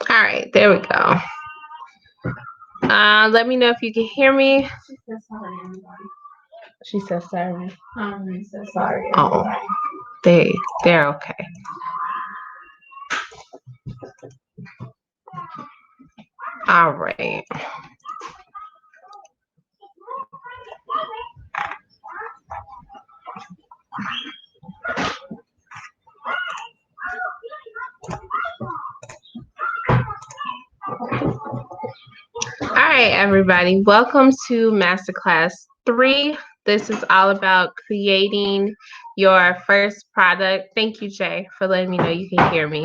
All right, there we go. Let me know if you can hear me. She said sorry. She said sorry. Oh, they're okay. All right. All right, everybody. Welcome to Masterclass 3. This is all about creating your first product. Thank you, Jay, for letting me know you can hear me.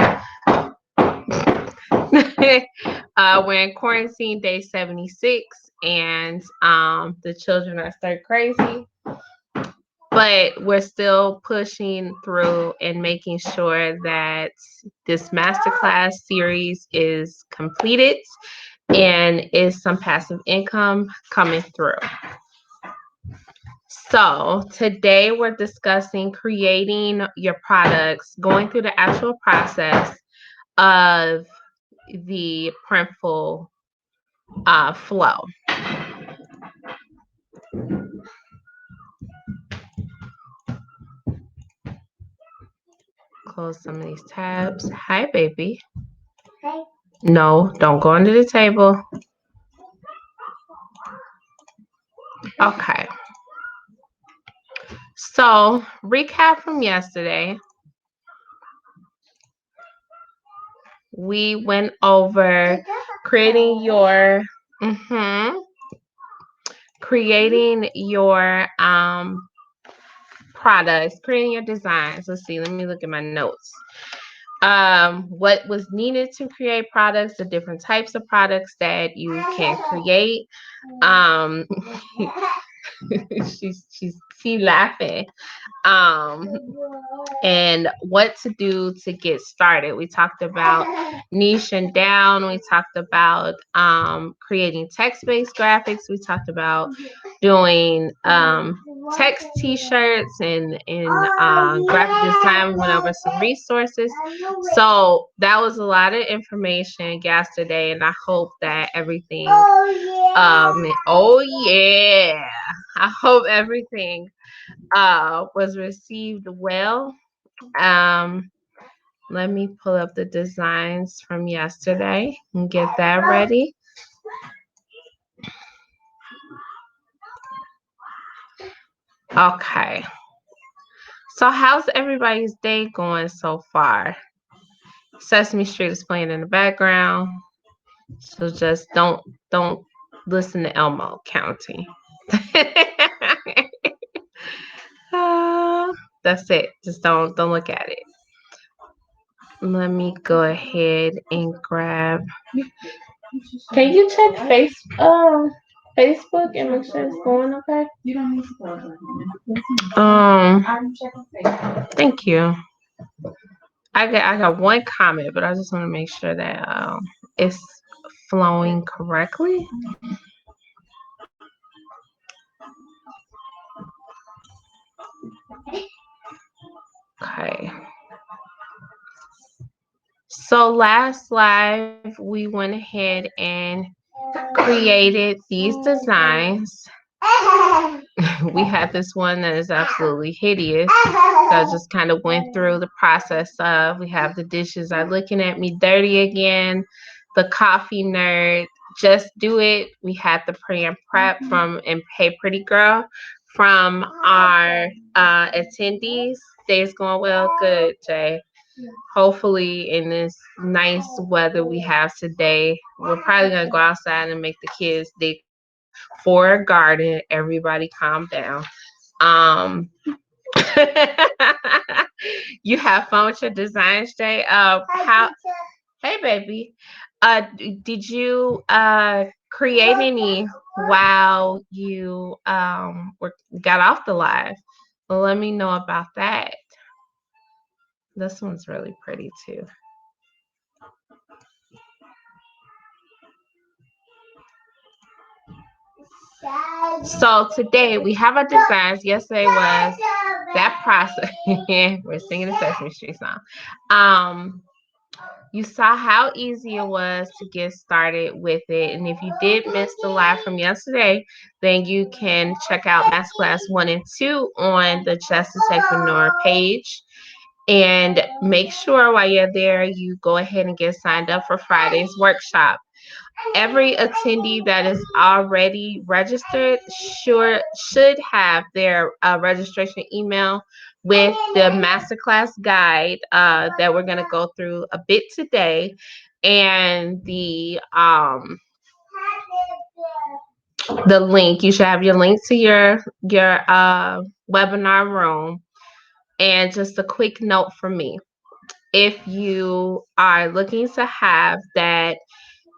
We're in quarantine day 76, and the children are stir crazy. But we're still pushing through and making sure that this masterclass series is completed and is some passive income coming through. So today we're discussing creating your products, going through the actual process of the Printful flow. Close some of these tabs. Hi, baby. Hi. No, don't go under the table. Okay. So, recap from yesterday. We went over creating your creating your products, creating your designs. Let's see, let me look at my notes. What was needed to create products, the different types of products that you can create. She's laughing. And what to do to get started. We talked about niching down. We talked about creating text-based graphics. We talked about doing text t-shirts and graphic design. We went over some resources. So that was a lot of information yesterday, and I hope that everything I hope everything was received well. Let me pull up the designs from yesterday and get that ready. Okay. So how's everybody's day going so far? Sesame Street is playing in the background. So just don't listen to Elmo counting. That's it. Just don't look at it. Let me go ahead and grab. Can you check Facebook and make sure it's going okay? You don't need to close it. I'm checking Facebook. Thank you. I got one comment, but I just want to make sure that it's flowing correctly. Okay. So last live, we went ahead and created these designs. We had this one that is absolutely hideous. So I just kind of went through the process of, we have the dishes are looking at me dirty again, the coffee nerd, just do it. We had the pre and prep from and Hey Pretty Girl from our attendees. Day's going well, good, Jay. Hopefully in this nice weather we have today, we're probably gonna go outside and make the kids dig for a garden. Everybody calm down. You have fun with your designs, Jay. Hey baby. Did you create any while you got off the live? Well, let me know about that. This one's really pretty too. So today we have our designs. Yesterday was that process, we're singing the Sesame Street song. Um, you saw how easy it was to get started with it. And if you did miss the live from yesterday, then you can check out Masterclass 1 and 2 on the Justice Techpreneur page. And make sure while you're there, you go ahead and get signed up for Friday's workshop. Every attendee that is already registered should have their registration email with the masterclass guide that we're going to go through a bit today, and the link. You should have your link to your webinar room. And just a quick note from me: if you are looking to have that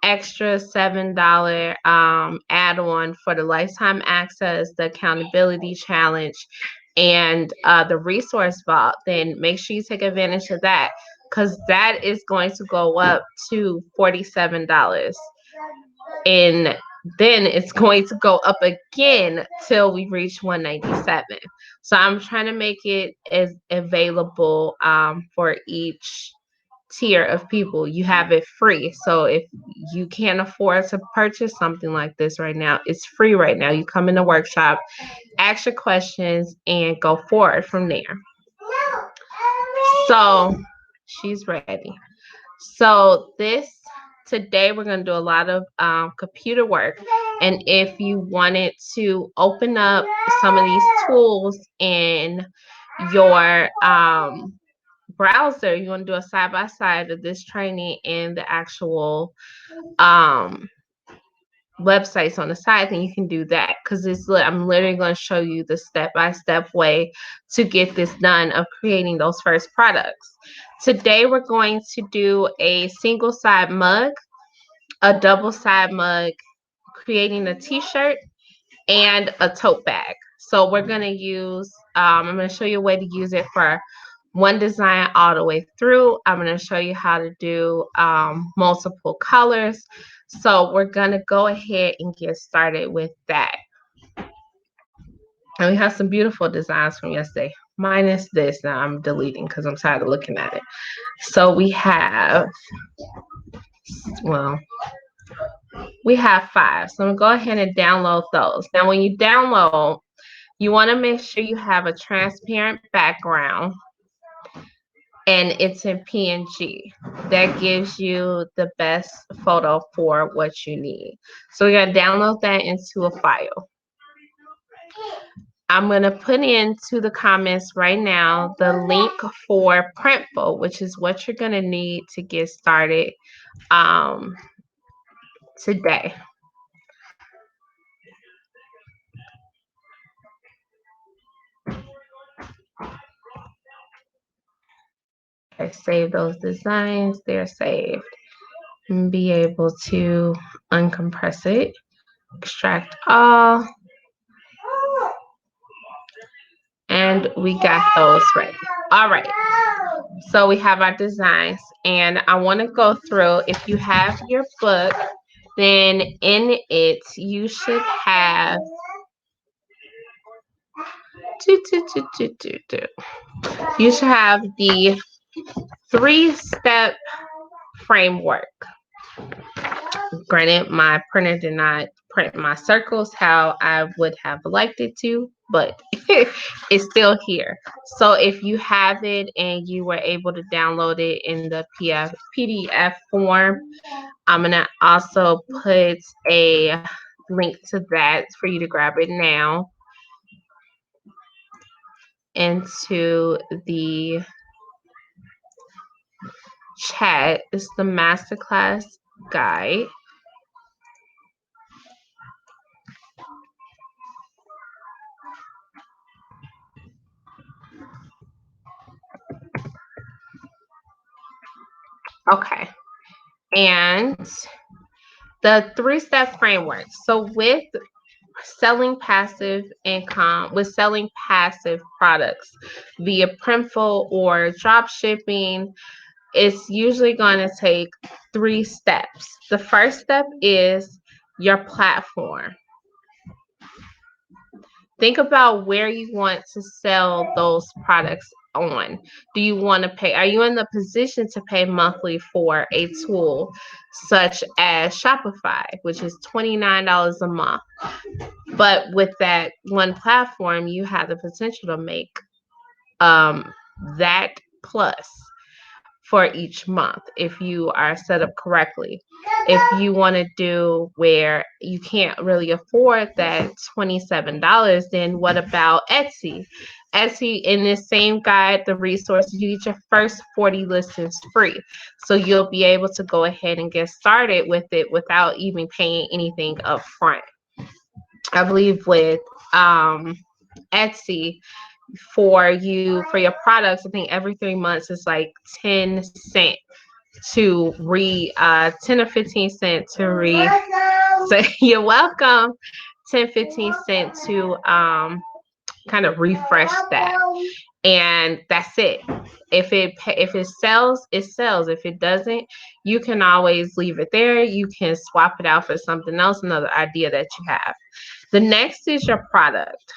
extra $7 add-on for the lifetime access, the accountability challenge, and the resource vault, then make sure you take advantage of that, because that is going to go up to $47. And then it's going to go up again till we reach 197. So I'm trying to make it as available for each tier of people. You have it free. So if you can't afford to purchase something like this right now, it's free right now. You come in the workshop, ask your questions, and go forward from there. So she's ready. So today we're going to do a lot of computer work. And if you wanted to open up some of these tools in your browser, you want to do a side by side of this training and the actual um, websites on the side, then you can do that, because I'm literally going to show you the step-by-step way to get this done of creating those first products. Today we're going to do a single side mug, a double side mug, creating a t-shirt, and a tote bag. So we're going to use, I'm going to show you a way to use it for one design all the way through. I'm going to show you how to do multiple colors. So we're going to go ahead and get started with that. And we have some beautiful designs from yesterday, minus this. Now I'm deleting because I'm tired of looking at it. So well, we have 5. So I'm going to go ahead and download those. Now, when you download, you want to make sure you have a transparent background and it's in PNG. That gives you the best photo for what you need. So we're going to download that into a file. I'm going to put into the comments right now the link for Printful, which is what you're going to need to get started today. Okay, save those designs. They're saved. And be able to uncompress it, extract all, and we got those ready. All right, so we have our designs, and I want to go through. If you have your book, then in it you should have you should have the 3-step framework. Granted, my printer did not print my circles how I would have liked it to, but it's still here. So if you have it and you were able to download it in the PDF form, I'm going to also put a link to that for you to grab it now into the chat. It's the Masterclass guide. Okay. And the 3-step framework. So with selling passive income, with selling passive products via Printful or drop shipping, it's usually going to take 3 steps. The first step is your platform. Think about where you want to sell those products on. Do you want to pay? Are you in the position to pay monthly for a tool such as Shopify, which is $29 a month? But with that one platform, you have the potential to make um, that plus for each month if you are set up correctly. If you want to do where you can't really afford that $27, then what about Etsy? Etsy, in this same guide, the resources, you get your first 40 listings free. So you'll be able to go ahead and get started with it without even paying anything up front. I believe with Etsy, for your products, I think every 3 months is like 10 cent to 10 or 15 cent to so you're welcome. 10-15 cent to kind of refresh that, and that's it. If it sells, it sells. If it doesn't, you can always leave it there. You can swap it out for something else, another idea that you have. The next is your product.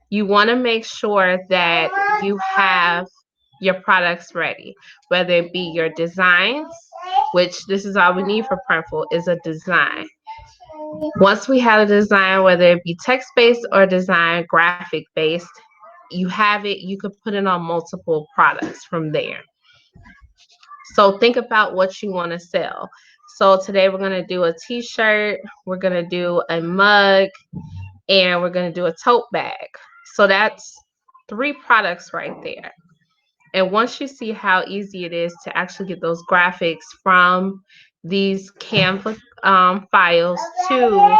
You want to make sure that you have your products ready, whether it be your designs, which this is all we need for Printful is a design. Once we have a design, whether it be text based or design graphic based, you have it, you could put it on multiple products from there. So think about what you want to sell. So today we're going to do a t-shirt, we're going to do a mug, and we're going to do a tote bag. So that's 3 products right there. And once you see how easy it is to actually get those graphics from these Canva files to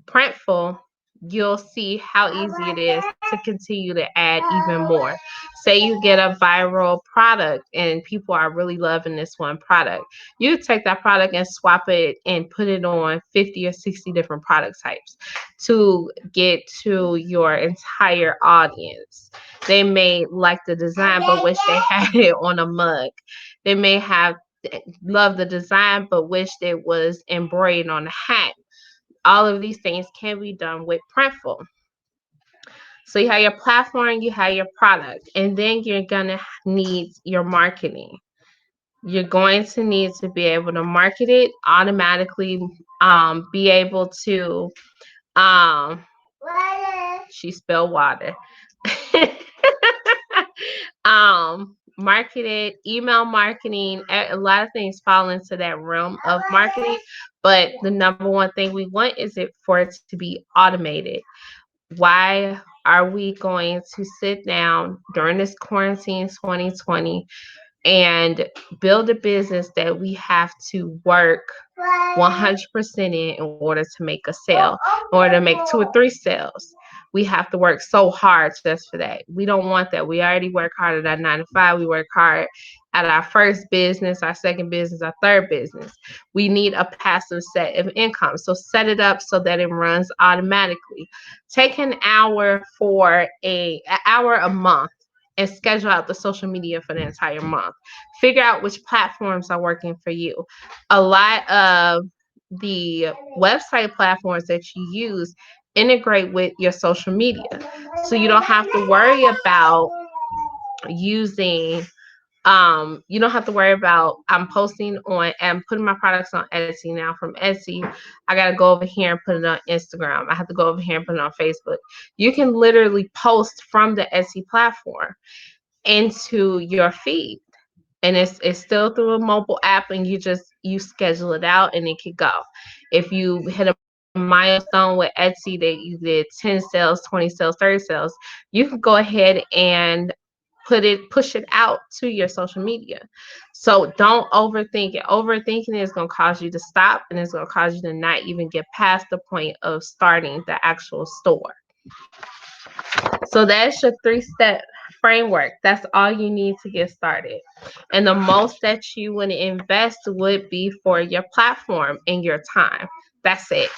Printful, you'll see how easy it is to continue to add even more. Say you get a viral product and people are really loving this one product. You take that product and swap it and put it on 50 or 60 different product types to get to your entire audience. They may like the design but wish they had it on a mug. They may have love the design but wish it was embroidered on a hat. All of these things can be done with Printful. So you have your platform, you have your product, and then you're gonna need your marketing. You're going to need to be able to market it automatically, be able to um she spelled water. Market it, email marketing, a lot of things fall into that realm of marketing, but the number one thing we want is it for it to be automated. Why are we going to sit down during this quarantine 2020 and build a business that we have to work 100% in order to make a sale, in order to make 2 or 3 sales? We have to work so hard just for that. We don't want that. We already work hard at our 9 to 5. We work hard at our first business, our second business, our third business. We need a passive set of income. So set it up so that it runs automatically. Take an hour for an hour a month and schedule out the social media for the entire month. Figure out which platforms are working for you. A lot of the website platforms that you use integrate with your social media. So you don't have to worry about using you don't have to worry about I'm posting on and putting my products on Etsy. Now from Etsy, I gotta go over here and put it on Instagram. I have to go over here and put it on Facebook. You can literally post from the Etsy platform into your feed, and it's still through a mobile app, and you schedule it out and it can go. If you hit a milestone with Etsy that you did 10 sales, 20 sales, 30 sales, you can go ahead and push it out to your social media. So don't overthink it. Overthinking is going to cause you to stop, and it's going to cause you to not even get past the point of starting the actual store. So that's your 3-step framework. That's all you need to get started. And the most that you would invest would be for your platform and your time. That's it.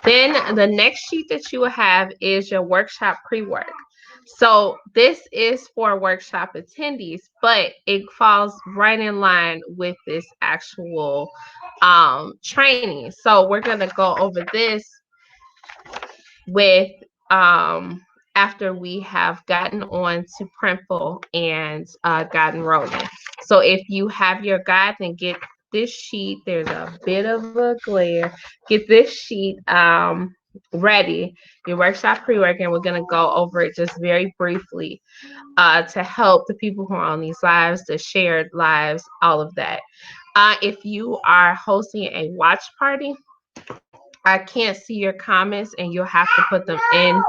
Then the next sheet that you will have is your workshop pre-work. So this is for workshop attendees, but it falls right in line with this actual training. So we're gonna go over this with after we have gotten on to Printful and gotten rolling. So if you have your guide, then get this sheet. There's a bit of a glare. Get this sheet ready. Your workshop pre-work, and we're gonna go over it just very briefly to help the people who are on these lives, the shared lives, all of that. If you are hosting a watch party, I can't see your comments and you'll have to put them in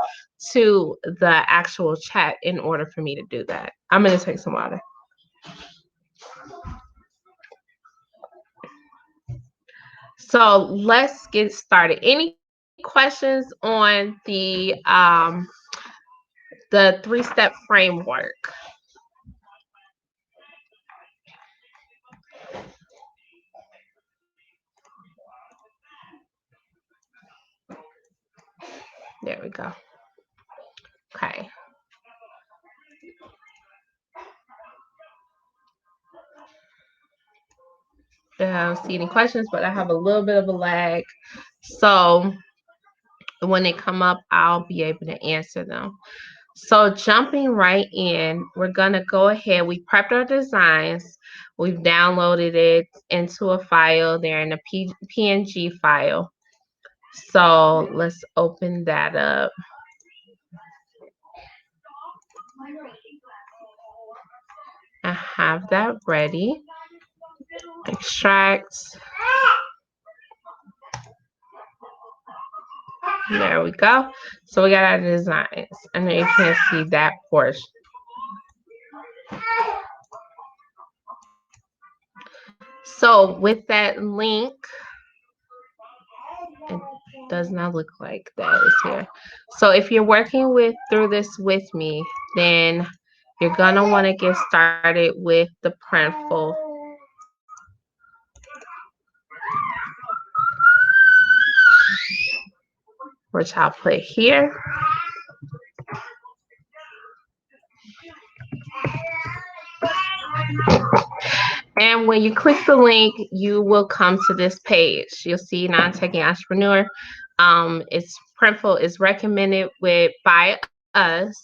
to the actual chat in order for me to do that. I'm going to take some water. So let's get started. Any questions on the 3-step framework? There we go. Okay. I don't see any questions, but I have a little bit of a lag. So when they come up, I'll be able to answer them. So jumping right in, we're gonna go ahead. We prepped our designs. We've downloaded it into a file. They're in a PNG file. So let's open that up. I have that ready. Extract. There we go. So we got our designs. And then you can see that portion. So with that link, it does not look like that is here. So if you're working with through this with me, then you're gonna want to get started with the Printful. Which I'll put here. And when you click the link, you will come to this page. You'll see Non-Techie Entrepreneur. It's Printful is recommended by us.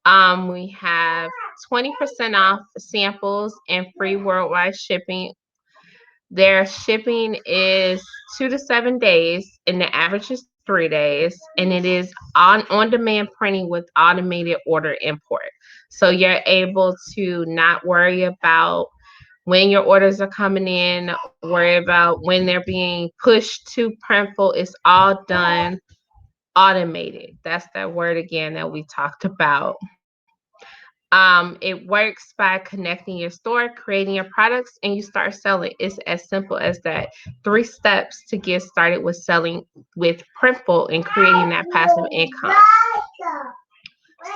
We have 20% off samples and free worldwide shipping. Their shipping is 2 to 7 days, and the average is 3 days, and it is on-demand printing with automated order import. So you're able to not worry about when your orders are coming in, worry about when they're being pushed to Printful. It's all done automated. That's that word again that we talked about. It works by connecting your store, creating your products, and you start selling. It's as simple as that. 3 steps to get started with selling with Printful and creating that passive income.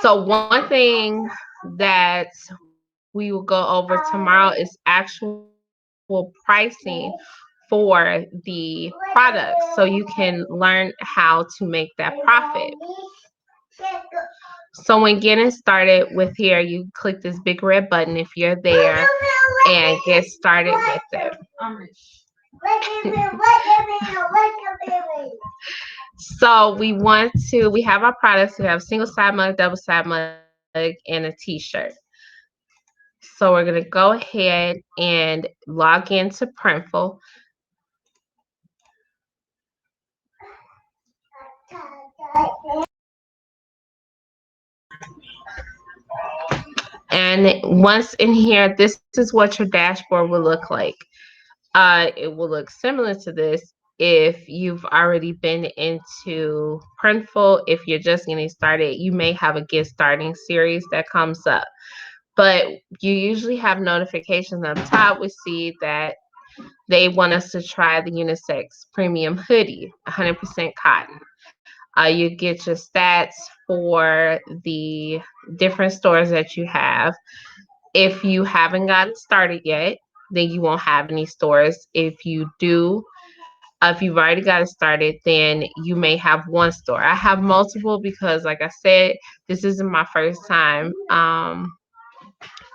So one thing that we will go over tomorrow is actual pricing for the products so you can learn how to make that profit. So when getting started with here, you click this big red button if you're there and get started with it. So we have our products. We have single side mug, double side mug, and a t-shirt. So we're gonna go ahead and log into Printful. And once in here, this is what your dashboard will look like. It will look similar to this if you've already been into Printful. If you're just getting started, you may have a get starting series that comes up. But you usually have notifications on top. We see that they want us to try the unisex premium hoodie, 100% cotton. You get your stats for the different stores that you have. If you haven't gotten started yet, then you won't have any stores. If you do, If you've already got it started, then you may have one store. I have multiple because, like I said, this isn't my first time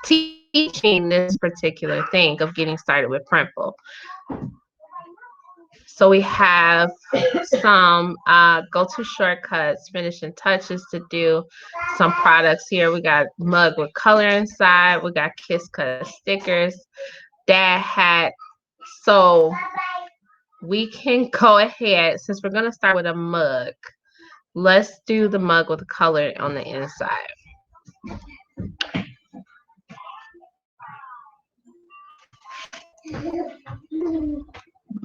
teaching this particular thing of getting started with Printful. So we have some go-to shortcuts, finishing touches to do, some products here. We got mug with color inside. We got Kiss Cut stickers, dad hat. So we can go ahead, since we're going to start with a mug, let's do the mug with the color on the inside.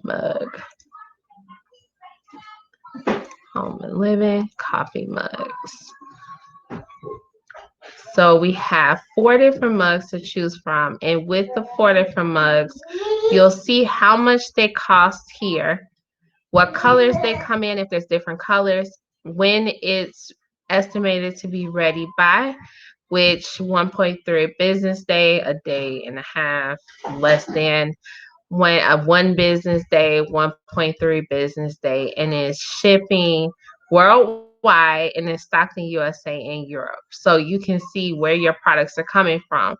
Mug, home and living, coffee mugs. So we have 4 different mugs to choose from. And with the 4 different mugs, you'll see how much they cost here, what colors they come in, if there's different colors, when it's estimated to be ready by, which 1.3 business day, a day and a half, less than one business day, 1.3 business day, and it's shipping worldwide and it's stocked in USA and Europe. So you can see where your products are coming from.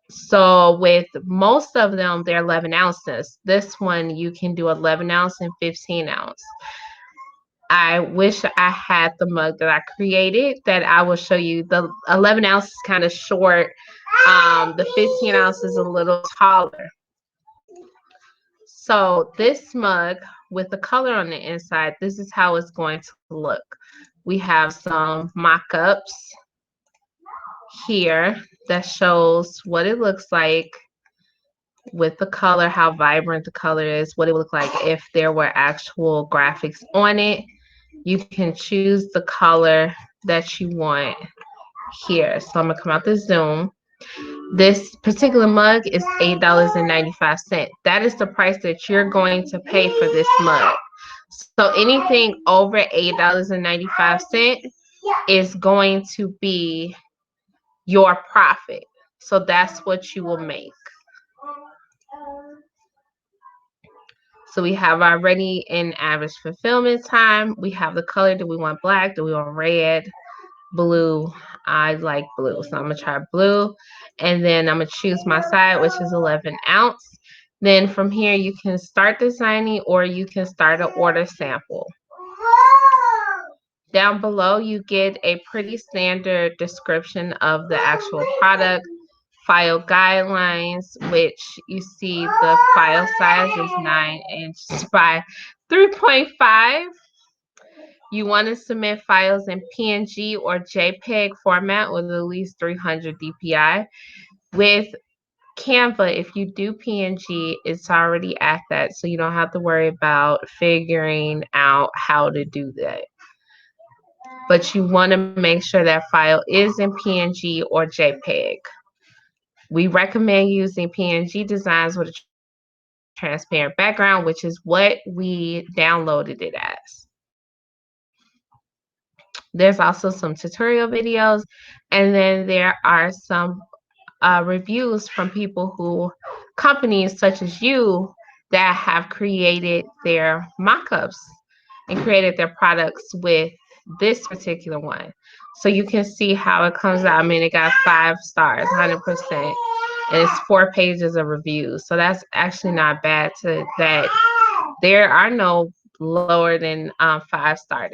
So with most of them, they're 11 ounces. This one you can do 11 ounce and 15 ounce. I wish I had the mug that I created that I will show you. The 11 ounce is kind of short. The 15 ounce is a little taller. So this mug with the color on the inside, this is how it's going to look. We have some mock-ups here that shows what it looks like with the color, how vibrant the color is, what it would look like if there were actual graphics on it. You can choose the color that you want here. So I'm gonna come out the Zoom. This particular mug is $8.95. That is the price that you're going to pay for this mug. So anything over $8.95 is going to be your profit. So that's what you will make. So we have our ready and average fulfillment time. We have the color. Do we want black? Do we want red? Blue? I like blue, so I'm gonna try blue. And then I'm gonna choose my side, which is 11 ounce. Then from here, you can start designing or you can start an order sample. Down below, you get a pretty standard description of the actual product, file guidelines, which you see the file size is 9 inches by 3.5. You want to submit files in PNG or JPEG format with at least 300 DPI. With Canva, if you do PNG, it's already at that, so you don't have to worry about figuring out how to do that. But you want to make sure that file is in PNG or JPEG. We recommend using PNG designs with a transparent background, which is what we downloaded it as. There's also some tutorial videos, and then there are some reviews from people companies such as you, that have created their mock-ups and created their products with this particular one. So you can see how it comes out. I mean, it got 5 stars, 100%. And it's 4 pages of reviews. So that's actually not bad to that. There are no lower than 5-star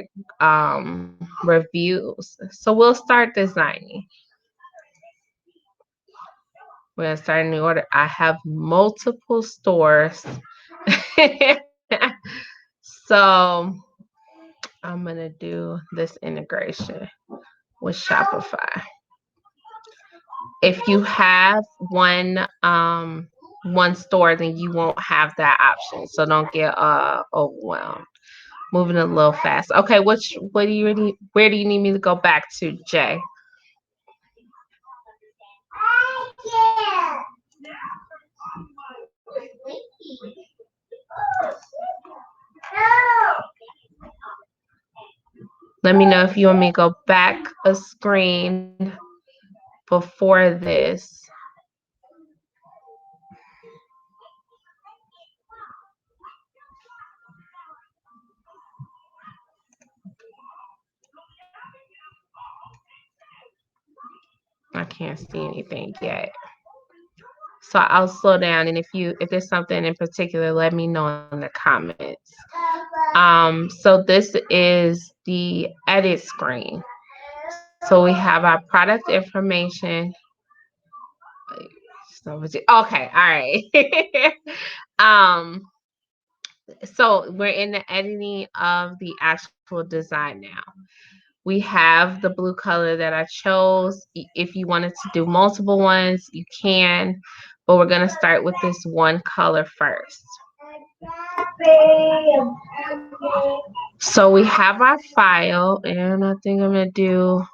reviews. So we'll start designing. We're gonna start a new order. I have multiple stores. So I'm gonna do this integration with Shopify. If you have one store, then you won't have that option. So don't get overwhelmed. Moving a little fast. Okay, what do you really where do you need me to go back to, Jay? Let me know if you want me to go back a screen before this. can't see anything yet. So I'll slow down, and if there's something in particular, let me know in the comments. So this is the edit screen. So we have our product information. Okay, all right. um, so we're in the editing of the actual design now. We have the blue color that I chose. If you wanted to do multiple ones, you can, but we're gonna start with this one color first. So we have our file, and I think I'm gonna do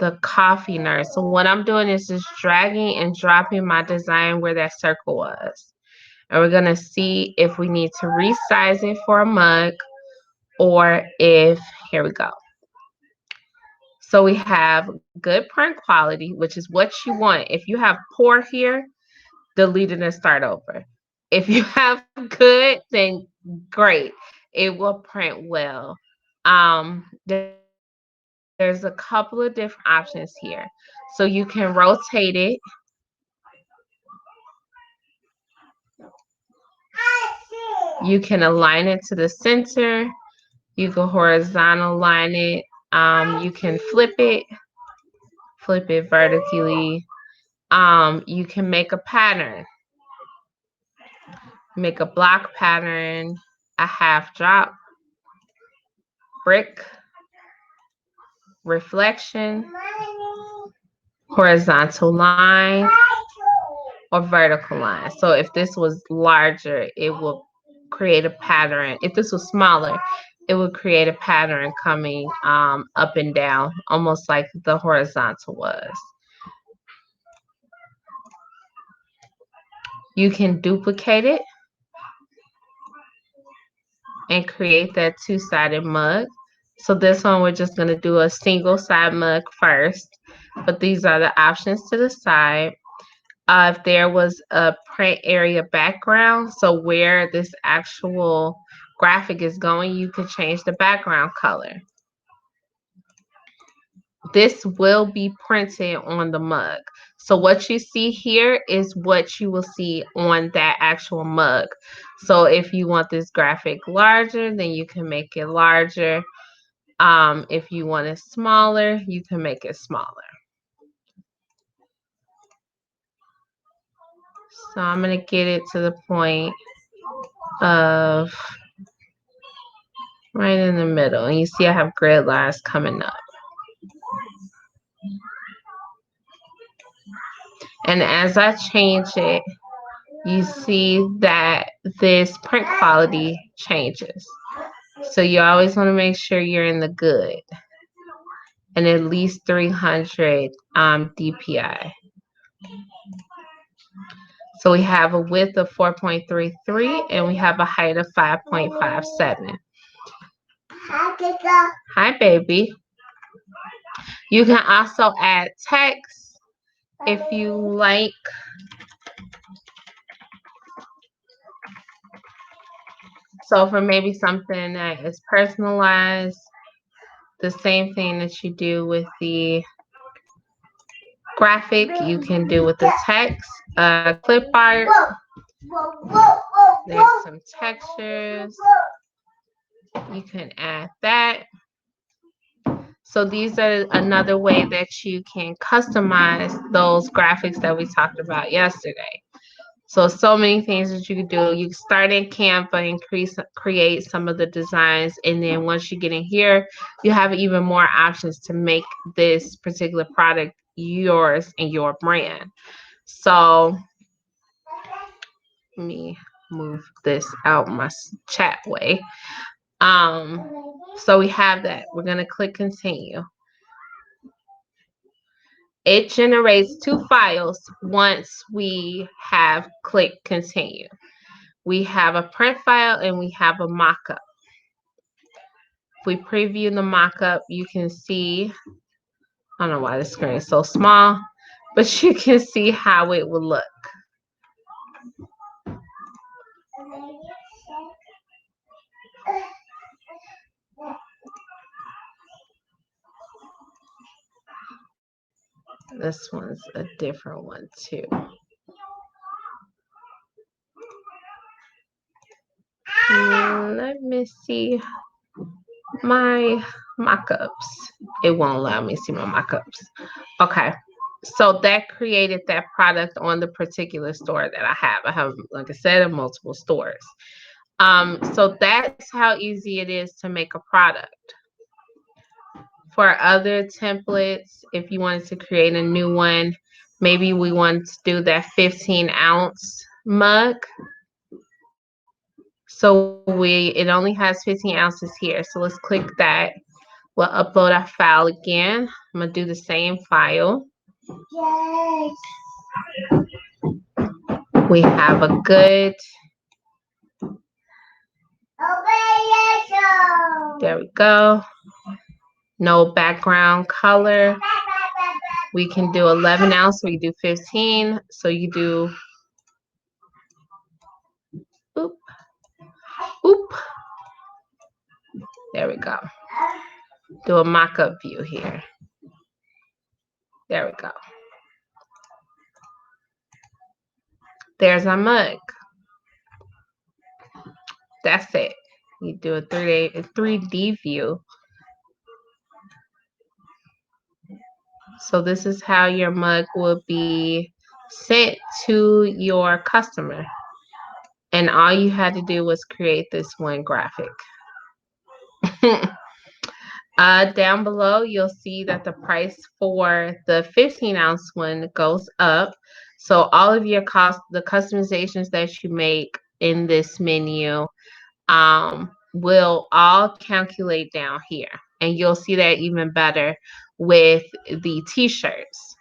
the coffee nurse. So what I'm doing is just dragging and dropping my design where that circle was. And we're gonna see if we need to resize it for a mug or if, here we go. So we have good print quality, which is what you want. If you have poor here, delete it and start over. If you have good, then great. It will print well. There's a couple of different options here. So you can rotate it. You can align it to the center. You can horizontal line it. You can flip it vertically. You can make a pattern, make a block pattern, a half drop, brick, reflection, horizontal line, or vertical line. So if this was larger, it will create a pattern. If this was smaller, it would create a pattern coming up and down, almost like the horizontal was. You can duplicate it and create that two-sided mug. So this one, we're just gonna do a single side mug first, but these are the options to the side. If there was a print area background, so where this actual graphic is going, you could change the background color. This will be printed on the mug. So what you see here is what you will see on that actual mug. So if you want this graphic larger, then you can make it larger. If you want it smaller, you can make it smaller. So I'm going to get it to the point of right in the middle. And you see I have grid lines coming up. And as I change it, you see that this print quality changes. So you always want to make sure you're in the good and at least 300 DPI. So we have a width of 4.33 and we have a height of 5.57. Hi, baby. You can also add text if you like. So for maybe something that is personalized, the same thing that you do with the graphic, you can do with the text. Clip art. There's some textures. You can add that. So these are another way that you can customize those graphics that we talked about yesterday. So many things that you can do. You can start in Canva and create some of the designs. And then once you get in here, you have even more options to make this particular product yours and your brand. So let me move this out my chat way. So we have that. We're going to click continue. It generates two files once we have clicked continue. We have a print file and we have a mockup. If we preview the mockup, you can see, I don't know why the screen is so small, but you can see how it will look. This one's a different one too. Let me see my mockups. It won't allow me to see my mockups. Okay. So that created that product on the particular store that I have. I have, like I said, multiple stores. So that's how easy it is to make a product. For other templates, if you wanted to create a new one, maybe we want to do that 15-ounce mug. So it only has 15 ounces here. So let's click that. We'll upload our file again. I'm gonna do the same file. Yes. We have a good. There we go. No background color. We can do 11 ounce. We do 15. So you do. Oop. Oop. There we go. Do a mock-up view here. There we go. There's our mug. That's it. You do a 3D view. So this is how your mug will be sent to your customer. And all you had to do was create this one graphic. Down below, you'll see that the price for the 15-ounce one goes up. So all of your the customizations that you make in this menu will all calculate down here. And you'll see that even better with the t-shirts.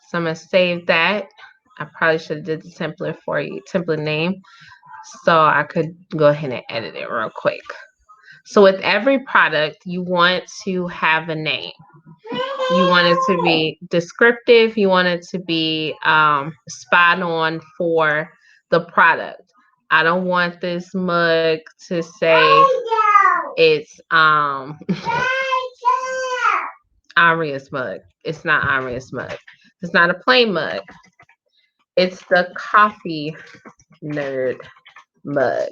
So I'm going to save that. I probably should have did the template for you, template name, so I could go ahead and edit it real quick. So with every product, you want to have a name. You want it to be descriptive. You want it to be spot on for the product. I don't want this mug to say it's Aria's mug. It's not Aria's mug. It's not a plain mug. It's the coffee nerd mug.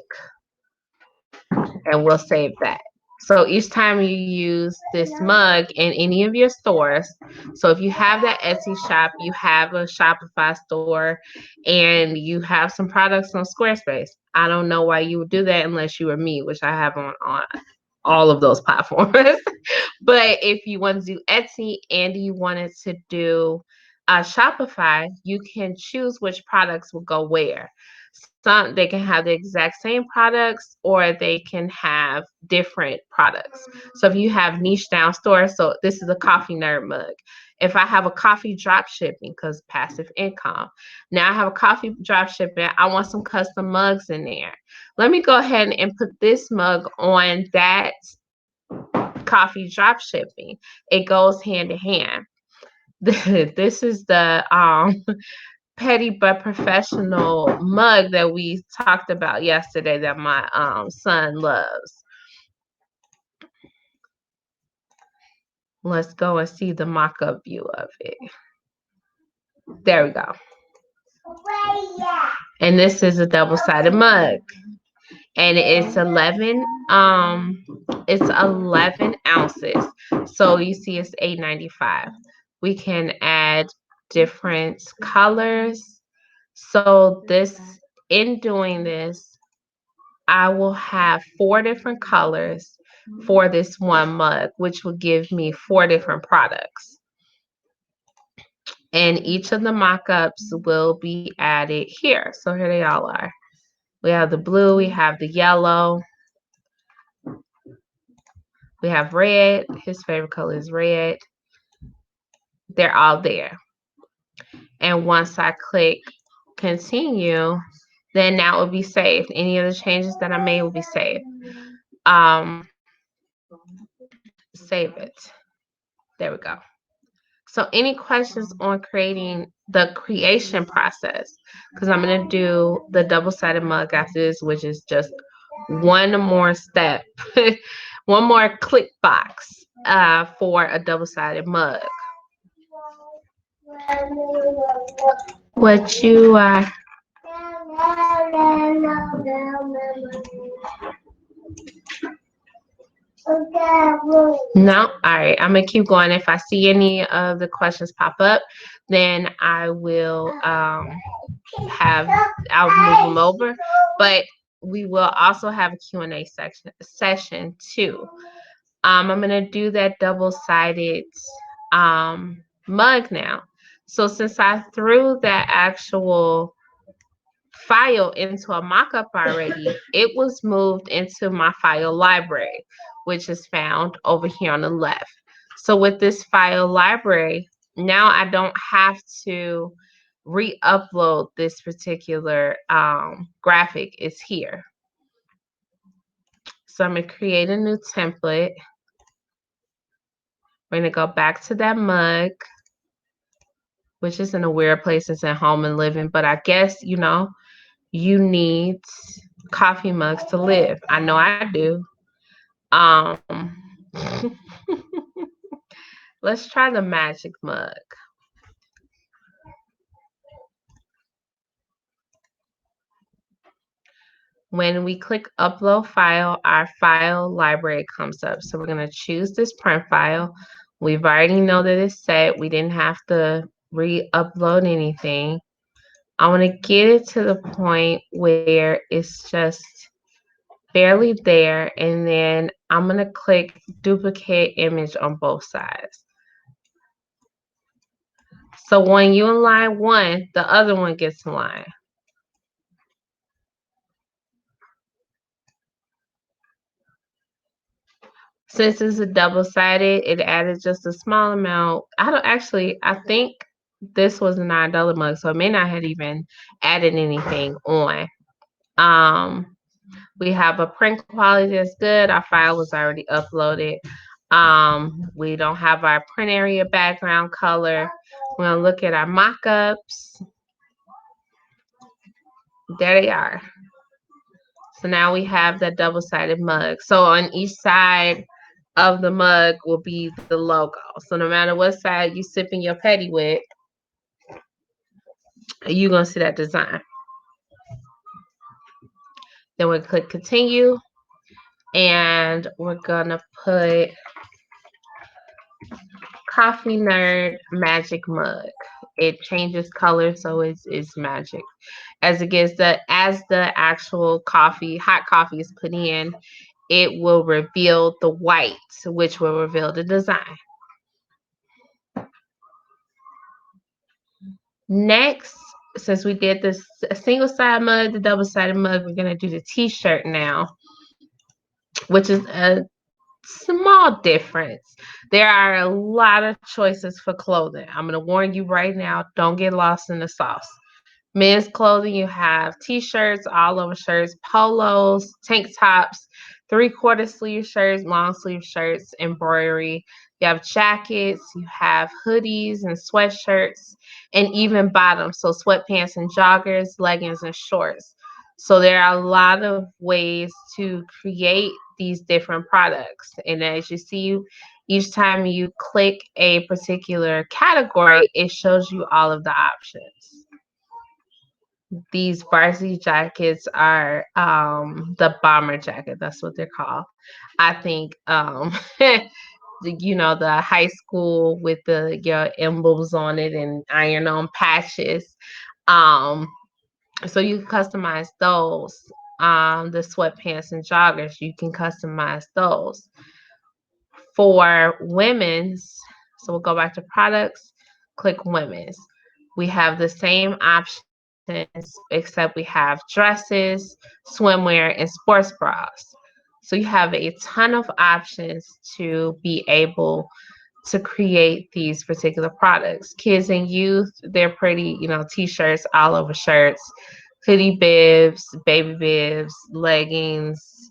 And we'll save that. So each time you use this mug in any of your stores, so if you have that Etsy shop, you have a Shopify store, and you have some products on Squarespace, I don't know why you would do that unless you were me, which I have on all of those platforms. But if you want to do Etsy and you wanted to do Shopify, you can choose which products will go where. Some they can have the exact same products, or they can have different products. So if you have niche down stores, so this is a coffee nerd mug. If I have a coffee drop shipping, because passive income, now I have a coffee drop shipping, I want some custom mugs in there. Let me go ahead and put this mug on that coffee drop shipping. It goes hand in hand. This is the petty but professional mug that we talked about yesterday that my son loves. Let's go and see the mock-up view of it. There we go. And this is a double-sided mug. And it's 11 ounces. So you see it's $8.95. We can add different colors. So in doing this, I will have 4 different colors for this one mug, which will give me 4 different products. And each of the mock-ups will be added here. So here they all are. We have the blue, we have the yellow, we have red. His favorite color is red. They're all there. And once I click continue, then that will be saved. Any of the changes that I made will be saved. Save it. There we go. So any questions on creating the creation process? Because I'm going to do the double-sided mug after this, which is just one more step, one more click box. for a double-sided mug. What you are? No, all right. I'm gonna keep going. If I see any of the questions pop up, then I will have I'll move them over. But we will also have a Q&A session too. I'm gonna do that double-sided mug now. So since I threw that actual file into a mockup already, it was moved into my file library, which is found over here on the left. So with this file library, now I don't have to re-upload this particular graphic. It's here. So I'm going to create a new template. We're going to go back to that mug, which is in a weird place. It's at home and living, but I guess, you need coffee mugs to live. I know I do. Um, let's try the magic mug. When we click upload file, our file library comes up. So we're going to choose this print file. We've already know that it's set. We didn't have to re-upload anything. I want to get it to the point where it's just barely there. And then I'm going to click duplicate image on both sides. So when you align one, the other one gets aligned. Since it's a double-sided, it added just a small amount. I think this was a $9 mug, so it may not have even added anything on. We have a print quality that's good. Our file was already uploaded. We don't have our print area background color. We're gonna look at our mockups. There they are. So now we have that double-sided mug. So on each side of the mug will be the logo. So no matter what side you sipping your petty with, you're gonna see that design. Then we'll click continue, and we're gonna put Coffee Nerd Magic Mug. It changes color, so it's magic. As the actual hot coffee is put in, it will reveal the white, which will reveal the design. Next, since we did this single side mug, the double sided mug, we're gonna do the t-shirt now, which is a small difference. There are a lot of choices for clothing. I'm gonna warn you right now, don't get lost in the sauce. Men's clothing, you have t-shirts, all over shirts, polos, tank tops, three-quarter sleeve shirts, long sleeve shirts, embroidery. You have jackets, you have hoodies and sweatshirts, and even bottoms, so sweatpants and joggers, leggings and shorts. So there are a lot of ways to create these different products. And as you see, each time you click a particular category, it shows you all of the options. These varsity jackets are the bomber jacket. That's what they're called. I think the high school with your emblems on it and iron on patches. Um, so you can customize those. The sweatpants and joggers, you can customize those. For women's, so we'll go back to products, click women's. We have the same options, except we have dresses, swimwear, and sports bras. So you have a ton of options to be able to create these particular products. Kids and youth, they're pretty, t-shirts, all over shirts, hoodie bibs, baby bibs, leggings,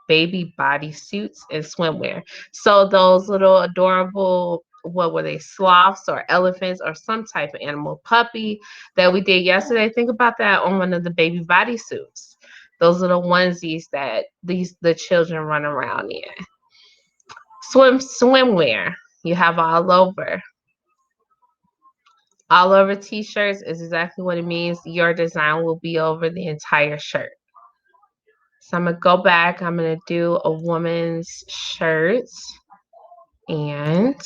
baby body suits, and swimwear. So those little adorable, what were they, sloths or elephants or some type of animal, puppy that we did yesterday, think about that on one of the baby body suits. Those little onesies that the children run around in. Swimwear. You have all over. All over t-shirts is exactly what it means. Your design will be over the entire shirt. So I'm going to go back. I'm going to do a woman's shirt. And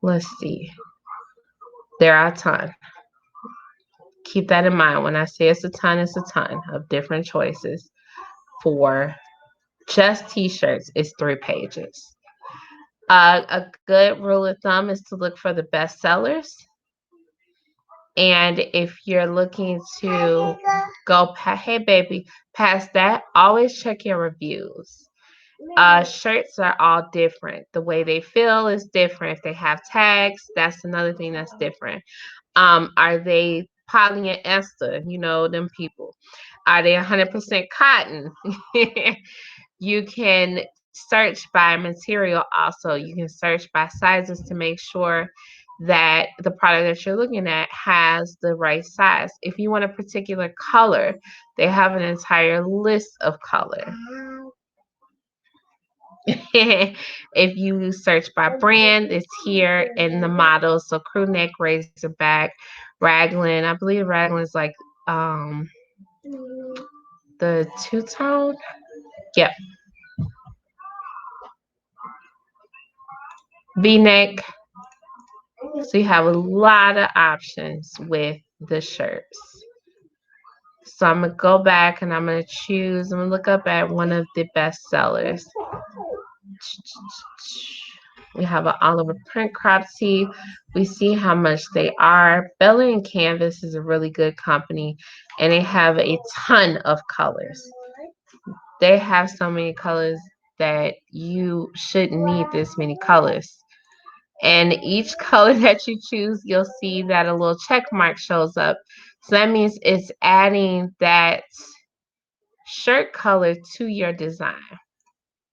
let's see. There are a ton. Keep that in mind. When I say it's a ton of different choices. For just t-shirts, it's 3 pages. A good rule of thumb is to look for the best sellers. And if you're looking to go, hey baby, past that, always check your reviews. Shirts are all different. The way they feel is different. If they have tags, that's another thing that's different. Are they polyester? You know, them people. Are they 100% cotton? You can search by material also. You can search by sizes to make sure that the product that you're looking at has the right size. If you want a particular color, they have an entire list of color. If you search by brand, it's here in the models. So crew neck, razorback, raglan. I believe raglan is like um the two-tone. Yep. V-neck. So you have a lot of options with the shirts. So I'm gonna go back and I'm gonna choose. I'm gonna look up at one of the best sellers. We have an Oliver print crop tee. We see how much they are. Bella and Canvas is a really good company, and they have a ton of colors. They have so many colors that you shouldn't need this many colors. And each color that you choose, you'll see that a little check mark shows up. So that means it's adding that shirt color to your design.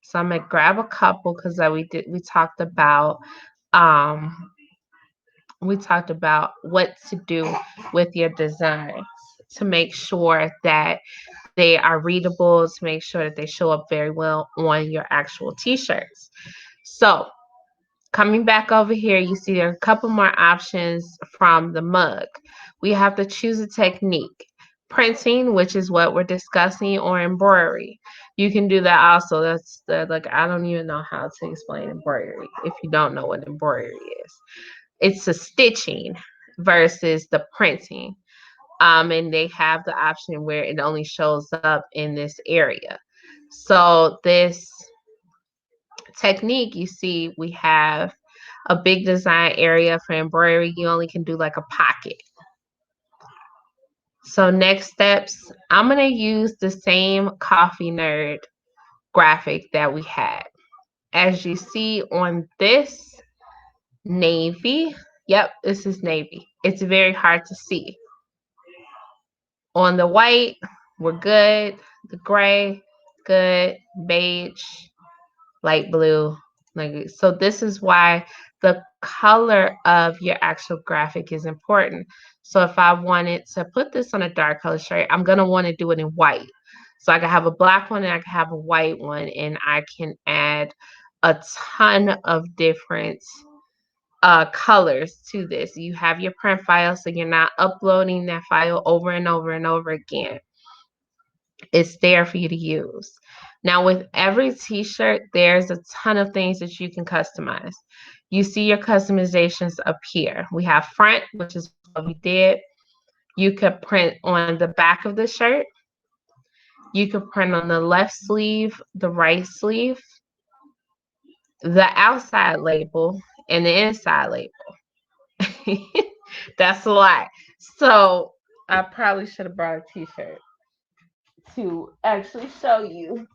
So I'm gonna grab a couple because um we talked about what to do with your designs to make sure that they are readable, to make sure that they show up very well on your actual t-shirts. So coming back over here, you see there are a couple more options from the mug. We have to choose a technique. Printing, which is what we're discussing, or embroidery. You can do that also. That's the like I don't even know how to explain embroidery if you don't know what embroidery is. It's a stitching versus the printing. And they have the option where it only shows up in this area. So this technique, you see, we have a big design area for embroidery. You only can do like a pocket. So next steps, I'm going to use the same Coffee Nerd graphic that we had. As you see on this navy, yep, this is navy. It's very hard to see. On the white, we're good. The gray, good. Beige, light blue. Like, so this is why the color of your actual graphic is important. So if I wanted to put this on a dark color shirt, I'm going to want to do it in white. So I can have a black one and I can have a white one, and I can add a ton of different colors to this. You have your print file, so you're not uploading that file over and over and over again. It's there for you to use. Now, with every t-shirt, there's a ton of things that you can customize. You see your customizations up here. We have front, which is what we did. You could print on the back of the shirt. You could print on the left sleeve, the right sleeve, the outside label, and the inside label. That's a lot. So I probably should have brought a t-shirt to actually show you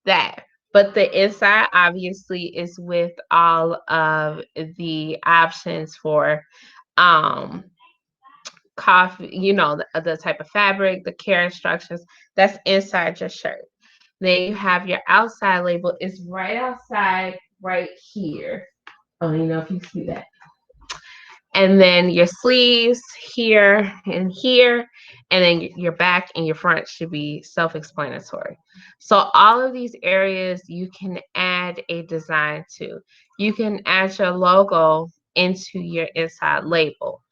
that. But the inside obviously is with all of the options for um coffee, you know, the type of fabric, the care instructions. That's inside your shirt. Then you have your outside label. It's right outside right here. I don't even know if you see that. And then your sleeves here and here, and then your back and your front should be self-explanatory. So all of these areas you can add add a design to. You can add your logo into your inside label.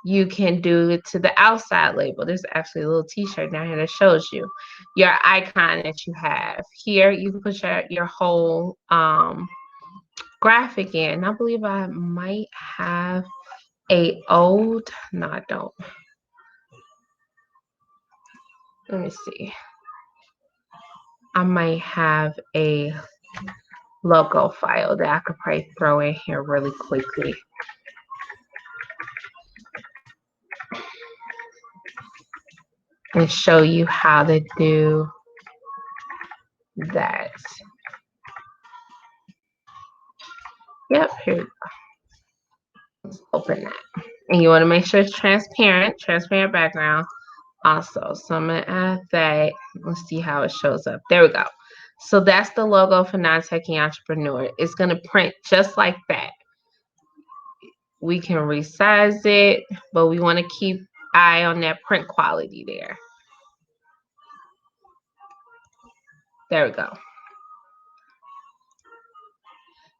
You can do it to the outside label. There's actually a little t-shirt down here that shows you your icon that you have. Here you can put your whole graphic in. I believe I might have a old, no I don't. Let me see. I might have a logo file that I could probably throw in here really quickly. And show you how to do that. Yep, here we go. Let's open that. And you want to make sure it's transparent background also. So I'm going to add that. Let's see how it shows up. There we go. So that's the logo for Non-Techie Entrepreneur. It's going to print just like that. We can resize it, but we want to keep eye on that print quality there. There we go.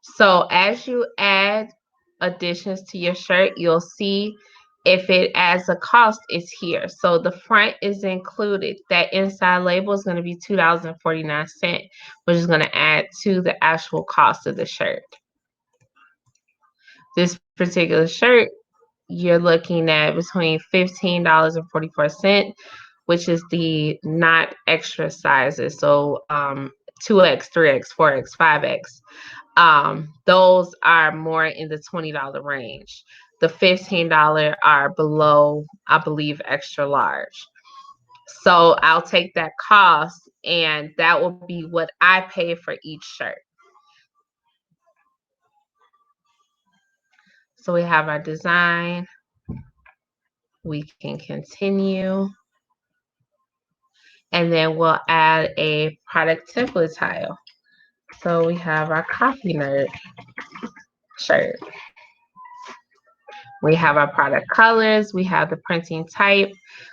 So as you add additions to your shirt, you'll see if it adds a cost, it's here. So the front is included. That inside label is going to be $2.49, which is going to add to the actual cost of the shirt. This particular shirt, you're looking at between $15.44, which is the not extra sizes. So 2X, 3X, 4X, 5X. Those are more in the $20 range. The $15 are below, I believe, extra large. So I'll take that cost and that will be what I pay for each shirt. So we have our design. We can continue. And then we'll add a product template tile. So we have our coffee nerd shirt. We have our product colors. We have the printing type.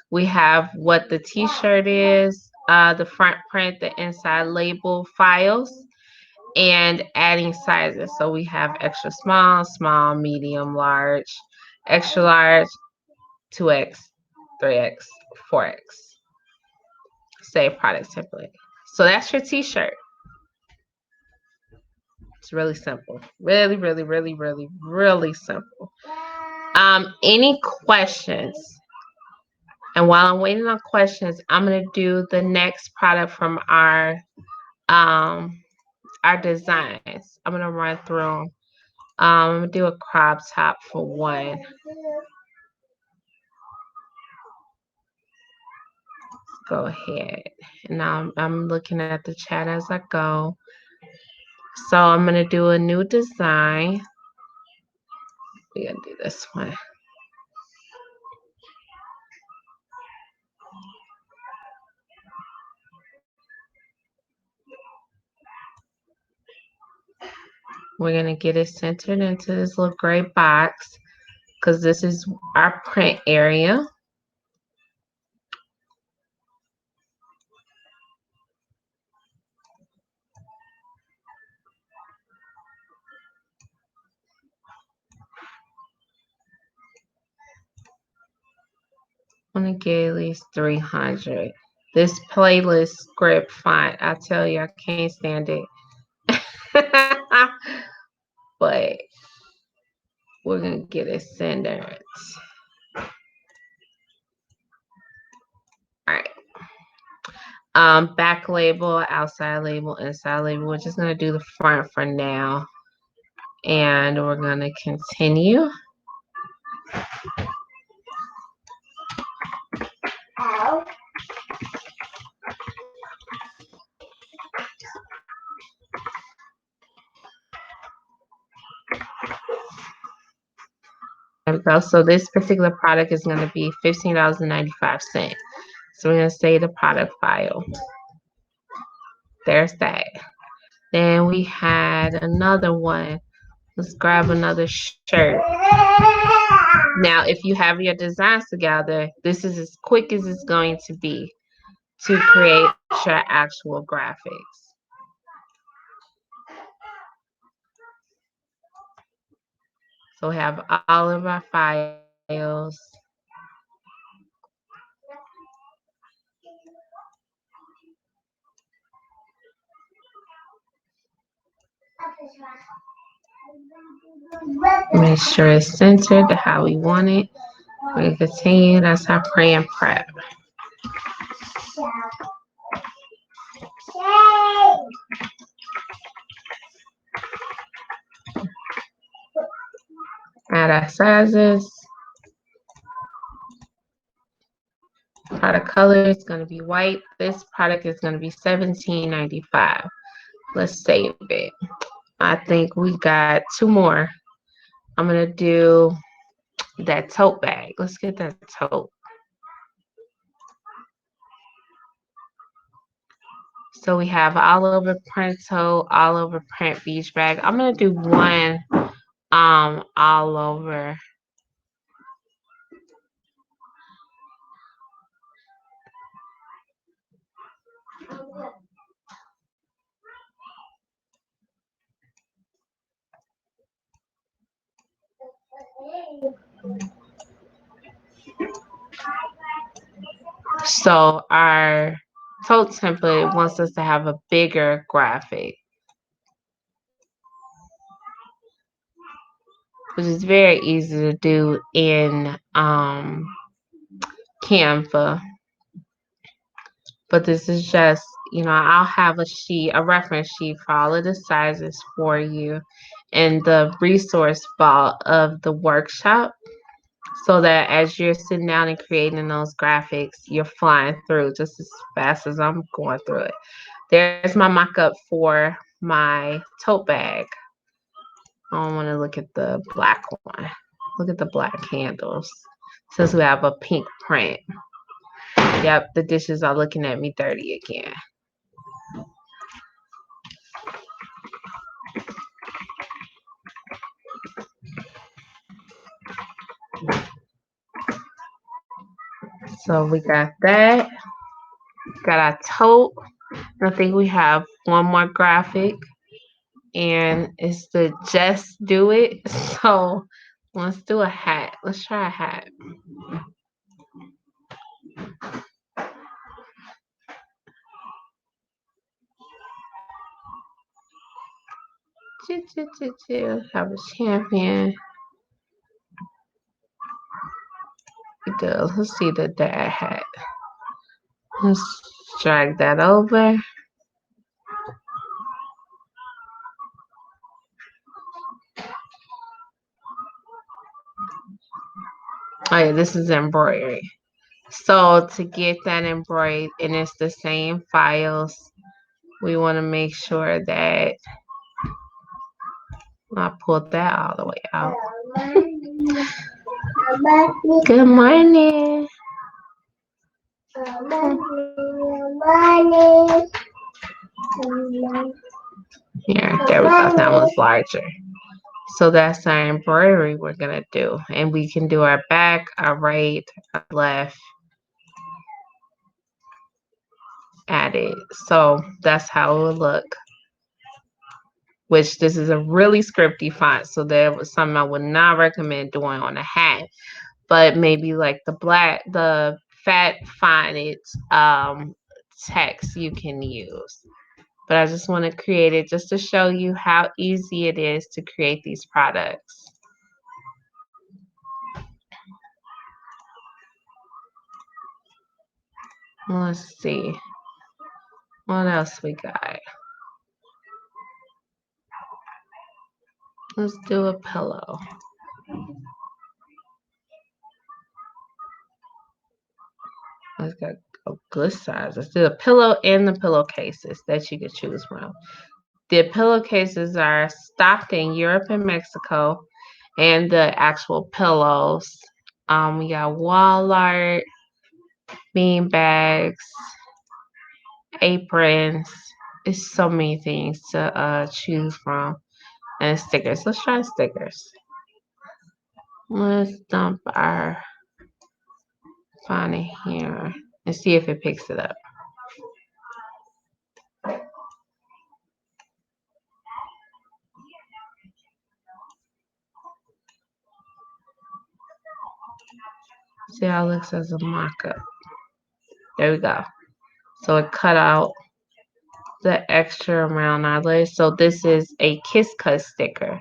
We have what the t-shirt is, the front print, the inside label files, and adding sizes. So we have extra small, small, medium, large, extra large, 2X, 3X, 4X. Save product template. So that's your t-shirt. It's really simple. Really, really, really, really, really simple. Any questions? And while I'm waiting on questions, I'm gonna do the next product from our designs. I'm gonna run through them. I'm gonna do a crop top for one. Go ahead. And now I'm looking at the chat as I go. So I'm gonna do a new design. We're gonna do this one. We're going to get it centered into this little gray box because this is our print area. I'm going to get at least 300. This playlist script font, I tell you, I can't stand it. But we're going to get it centered. All right. Back label, outside label, inside label. We're just going to do the front for now. And we're going to continue. There we go. So this particular product is going to be $15.95. So we're going to say the product file. There's that. Then we had another one. Let's grab another shirt. Now, if you have your designs together, this is as quick as it's going to be to create your actual graphics. So we have all of our files. Make sure it's centered to how we want it. We continue. That's our pre and prep. Add our sizes. Product color is going to be white. This product is going to be $17.95. Let's save it. I think we got two more. I'm going to do that tote bag. Let's get that tote. So we have all over print tote, all over print beach bag. I'm going to do one all over. So our tote template wants us to have a bigger graphic, which is very easy to do in Canva. But this is just, I'll have a reference sheet for all of the sizes for you in the resource file of the workshop, so that as you're sitting down and creating those graphics, you're flying through just as fast as I'm going through it. There's my mock-up for my tote bag. I don't want to look at the black one. Look at the black handles. Since we have a pink print. Yep, the dishes are looking at me dirty again. So we got that. Got our tote. I think we have one more graphic, and it's the just do it. So let's do a hat. Let's try a hat. Have a champion. Good. Let's see the dad hat. Let's drag that over. Oh yeah, this is embroidery. So to get that embroidered, and it's the same files, we want to make sure that I pulled that all the way out. Good morning. Here, there we go. That one's larger. So that's our embroidery we're gonna do, and we can do our back, our right, our left, added. So that's how it would look. Which this is a really scripty font, so that was something I would not recommend doing on a hat. But maybe like the fat fonted text you can use. But I just want to create it just to show you how easy it is to create these products. Let's see. What else we got? Let's do a pillow. Let's get a good size. Let's do a pillow and the pillowcases that you can choose from. The pillowcases are stocked in Europe and Mexico, and the actual pillows. We got wall art, bean bags, aprons. It's so many things to choose from, and stickers. Let's try stickers. Let's dump our font in here and see if it picks it up. See how it looks as a mock-up. There we go. So it cut out the extra around our leg. So this is a kiss cut sticker.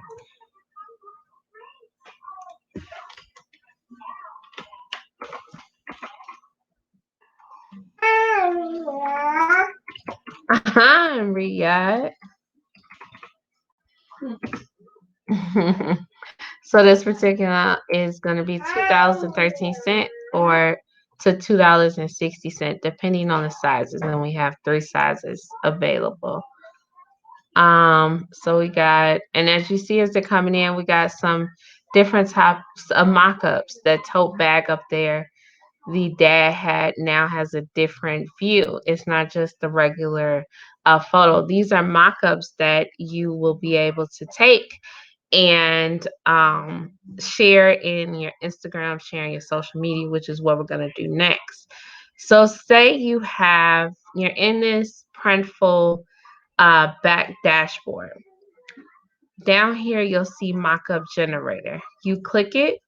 I'm Riyadh. So this particular is going to be $2.13 or to $2.60, depending on the sizes. And we have 3 sizes available. So we got, and as you see as they're coming in, we got some different types of mock-ups. That tote bag up there, the dad hat now has a different view. It's not just the regular photo. These are mock-ups that you will be able to take and share in your Instagram, share in your social media, which is what we're going to do next. So say you're in this Printful back dashboard. Down here, you'll see mockup generator. You click it,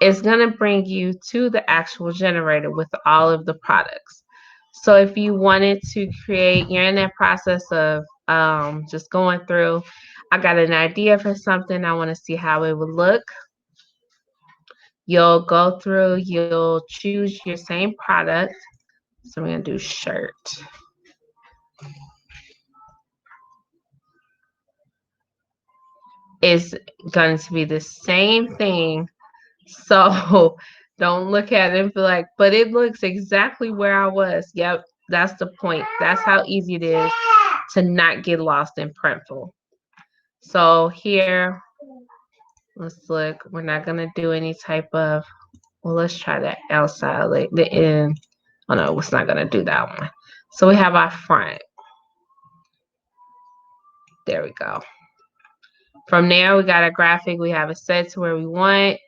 it's going to bring you to the actual generator with all of the products. So if you wanted to create, you're in that process of just going through, I got an idea for something, I want to see how it would look. You'll go through, you'll choose your same product. So I'm going to do shirt. It's going to be the same thing. So don't look at it and be like, but it looks exactly where I was. Yep, that's the point. That's how easy it is to not get lost in Printful. So here, let's look. We're not going to do any type of, well, let's try that outside, like the end. Oh no, it's not going to do that one. So we have our front. There we go. From there, we got a graphic. We have it set to where we want.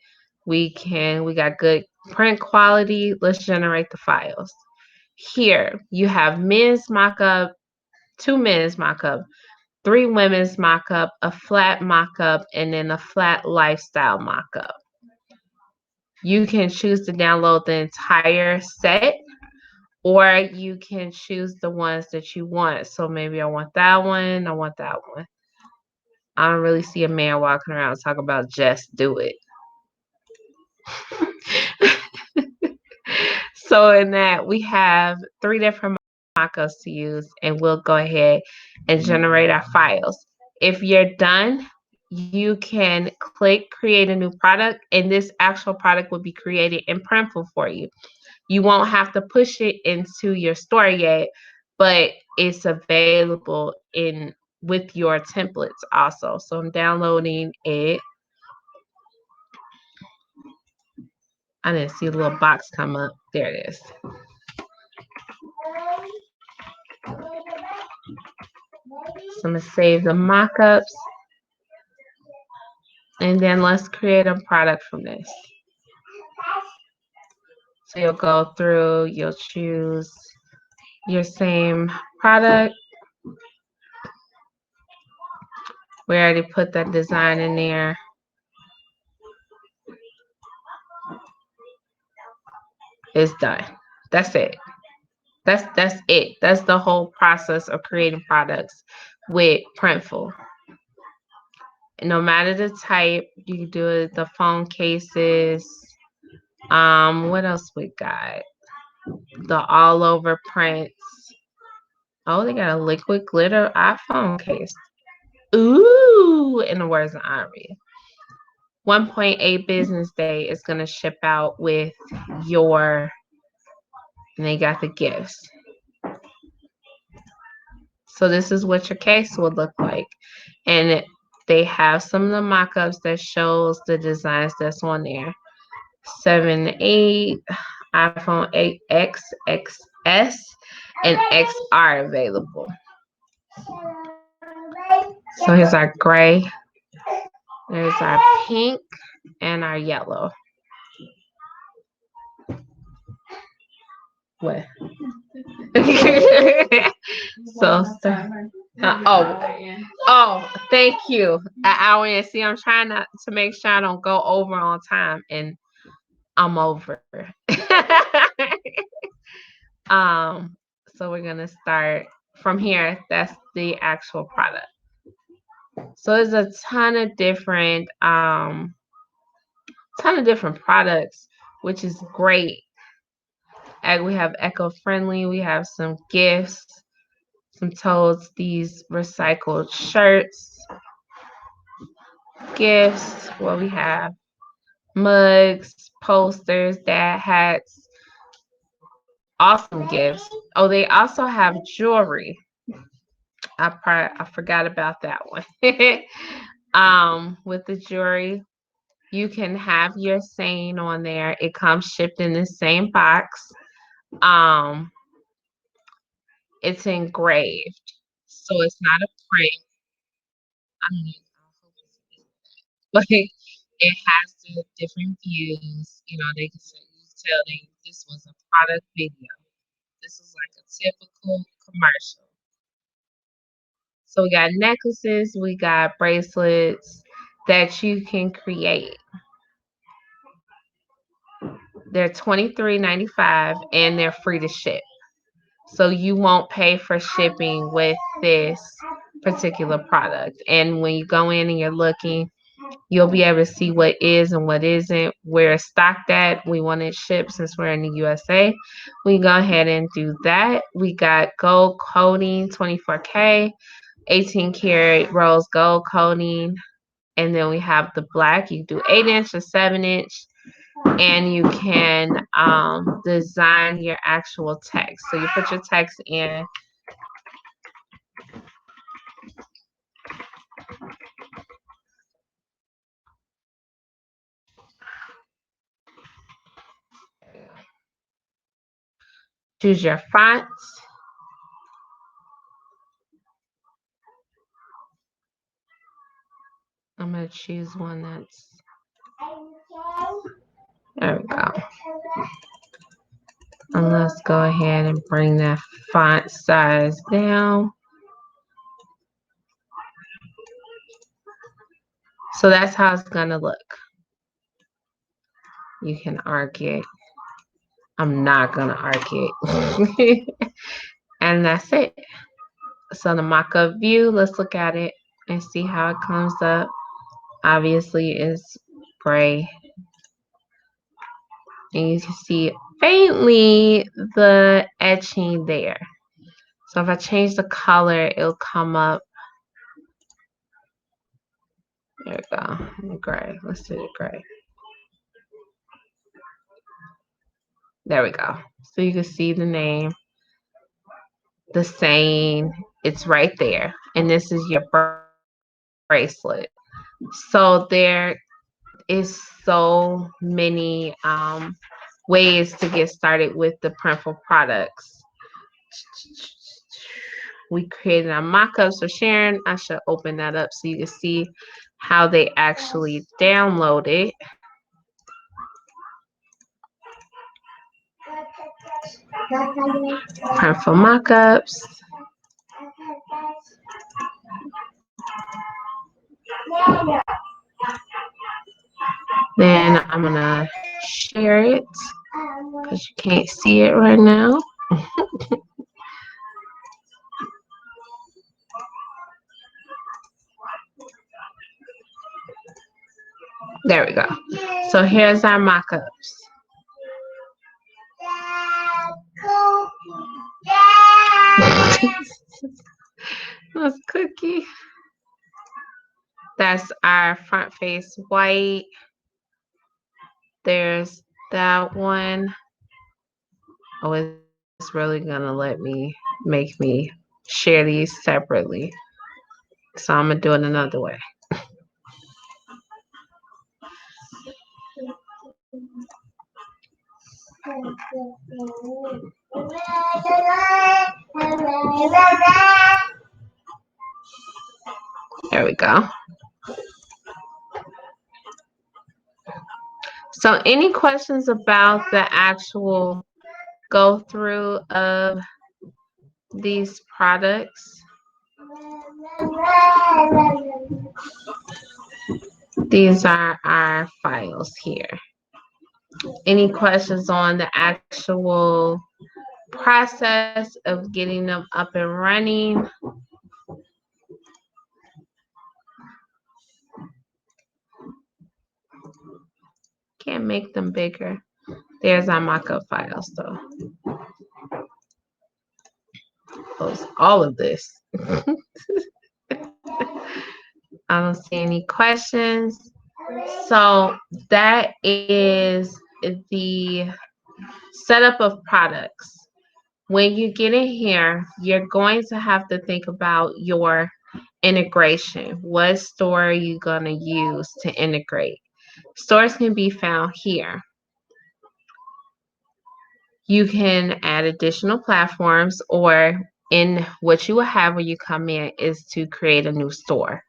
We got good print quality. Let's generate the files. Here, you have men's mockup, 2 men's mockup, 3 women's mockup, a flat mockup, and then a flat lifestyle mockup. You can choose to download the entire set, or you can choose the ones that you want. So maybe I want that one, I want that one. I don't really see a man walking around talking about just do it. So in that, we have 3 different mockups to use, and we'll go ahead and generate our files. If you're done, you can click create a new product, and this actual product will be created in Printful for you. You won't have to push it into your store yet, but it's available in with your templates also. So I'm downloading it. I didn't see a little box come up. There it is. So I'm going to save the mockups. And then let's create a product from this. So you'll go through, you'll choose your same product. We already put that design in there. It's done. That's it. That's it. That's the whole process of creating products with Printful. No matter the type, you can do it, the phone cases. What else we got? The all over prints. Oh, they got a liquid glitter iPhone case. Ooh, in the words of Ari. 1.8 business day is going to ship out with your, and they got the gifts. So this is what your case would look like. And they have some of the mock-ups that shows the designs that's on there. 7, 8, iPhone 8X, XS, and XR available. So here's our gray, there's our pink, and our yellow. What? So, thank you. An hour in. See, I'm trying not to make sure I don't go over on time, and I'm over. um, so we're gonna start from here. That's the actual product. So there's a ton of different products, which is great. And we have eco-friendly, we have some gifts, some totes, these recycled shirts, gifts, what we have, mugs, posters, dad hats, awesome gifts. Oh, they also have jewelry. I forgot about that one. With the jewelry, you can have your saying on there. It comes shipped in the same box. Um, it's engraved, so it's not a print. I don't know, but it has the different views. You know, they can you tell they this was a product video. This is like a typical commercial. So we got necklaces, we got bracelets that you can create. They're $23.95 and they're free to ship. So you won't pay for shipping with this particular product. And when you go in and you're looking, you'll be able to see what is and what isn't, where it's stocked at. We want it shipped since we're in the USA. We can go ahead and do that. We got gold coating, 24K, 18 karat rose gold coating. And then we have the black. You do 8-inch or 7-inch. And you can design your actual text. So you put your text in. Choose your fonts. I'm going to choose one that's, there we go. And let's go ahead and bring that font size down. So that's how it's going to look. You can arc it. I'm not going to arc it. And that's it. So the mock-up view, let's look at it and see how it comes up. Obviously, it's gray. And you can see faintly the etching there. So if I change the color, it'll come up. There we go. Gray. Let's do the gray. There we go. So you can see the name, the saying. It's right there. And this is your bracelet. So there is so many ways to get started with the Printful products. We created our mock-up. So Sharon, I should open that up so you can see how they actually download it. Printful Mockups. Then I'm gonna share it because you can't see it right now. There we go. So here's our mockups. That's Cookie. That's our front face white. There's that one. Oh, it's really gonna let make me share these separately. So I'm gonna do it another way. There we go. So any questions about the actual go through of these products? These are our files here. Any questions on the actual process of getting them up and running? Can't make them bigger. There's our mockup files though. Close all of this. I don't see any questions. So that is the setup of products. When you get in here, you're going to have to think about your integration. What store are you going to use to integrate? Stores can be found here. You can add additional platforms, or in what you will have when you come in is to create a new store.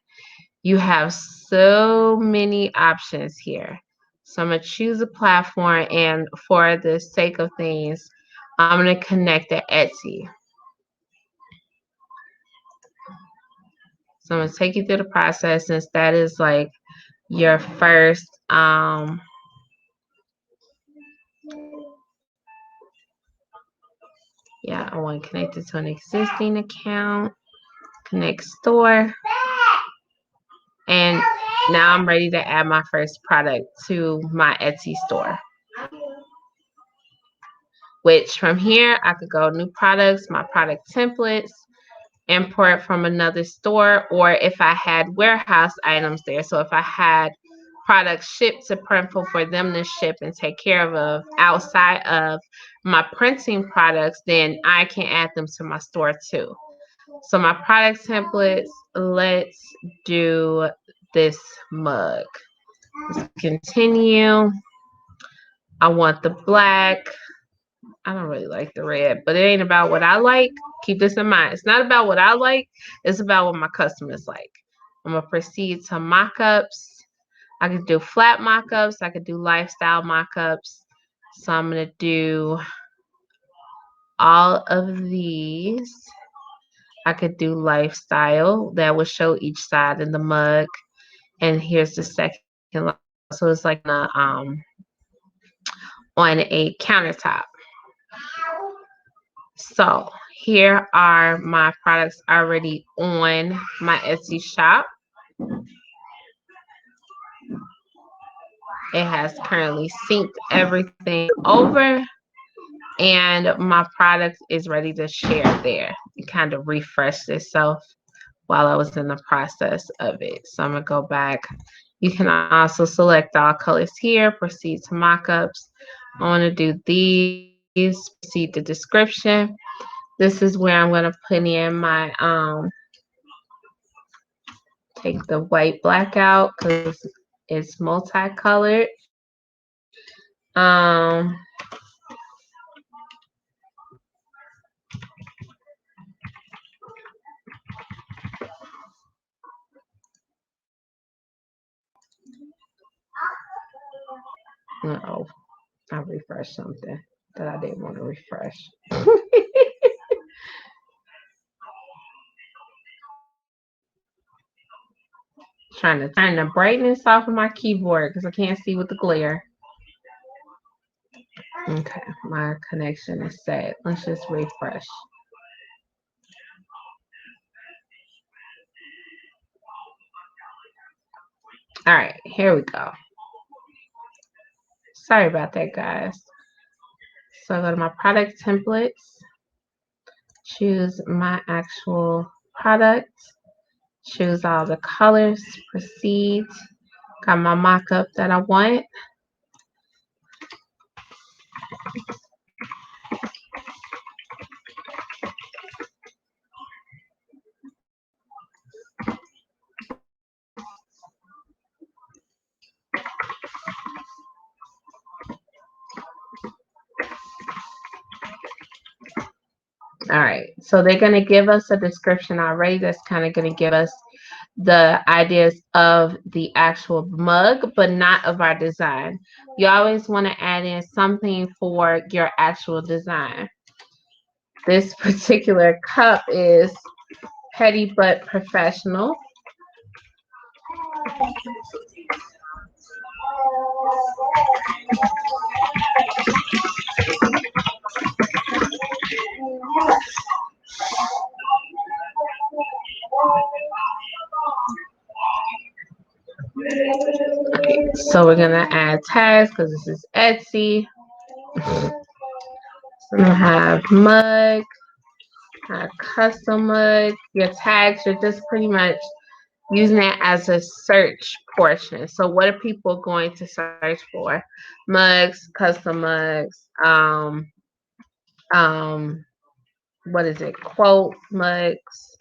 You have so many options here. So I'm going to choose a platform, and for the sake of things, I'm going to connect to Etsy. So I'm going to take you through the process, since that is like your first yeah, I want to connect it to an existing account, connect store, and now I'm ready to add my first product to my Etsy store. Which from here I could go new products, my product templates, import from another store, or if I had warehouse items there. So if I had products shipped to Printful for them to ship and take care of outside of my printing products, then I can add them to my store too. So my product templates, let's do this mug. Let's continue. I want the black. I don't really like the red, but it ain't about what I like. Keep this in mind. It's not about what I like. It's about what my customers like. I'm going to proceed to mockups. I could do flat mockups. I could do lifestyle mockups. So I'm going to do all of these. I could do lifestyle. That will show each side in the mug. And here's the second lifestyle. So it's like on a countertop. So here are my products already on my Etsy shop. It has currently synced everything over, and my product is ready to share there. It kind of refreshed itself while I was in the process of it. So I'm going to go back. You can also select all colors here, proceed to mockups. I want to do these, proceed to description. This is where I'm going to put in my take the white black out because it's multicolored. Uh-oh, I refreshed something that I didn't want to refresh. Trying to turn the brightness off of my keyboard because I can't see with the glare. Okay, my connection is set. Let's just refresh. All right, here we go. Sorry about that, guys. So I go to my product templates, choose my actual product, choose all the colors, proceed. Got my mock-up that I want. All right, so they're going to give us a description already that's kind of going to give us the ideas of the actual mug, but not of our design. You always want to add in something for your actual design. This particular cup is Petty But Professional. So we're gonna add tags because this is Etsy. So I'm gonna have mug, custom mug. Your tags are just pretty much using it as a search portion. So what are people going to search for? Mugs, custom mugs, um, what is it? Quote mugs.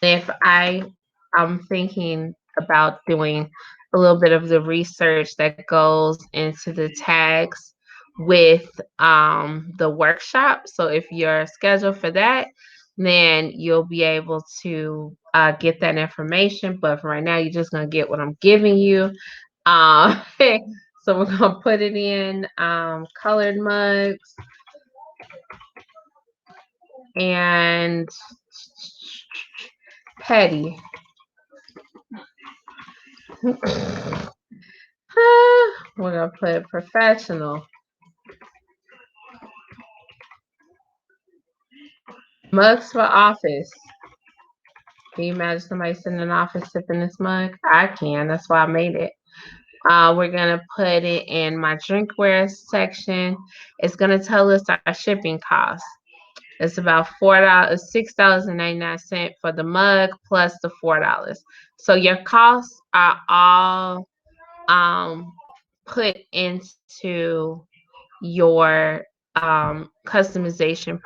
If I'm thinking about doing a little bit of the research that goes into the tags with the workshop. So if you're scheduled for that, then you'll be able to get that information. But for right now, you're just gonna get what I'm giving you. Um, so we're gonna put it in colored mugs and petty. We're gonna put professional. Mugs for office. Can you imagine somebody sitting in an office sipping this mug? I can. That's why I made it. We're gonna put it in my drinkware section. It's gonna tell us our shipping cost. It's about $4, $6.99 for the mug plus the $4. So your costs are all put into your customization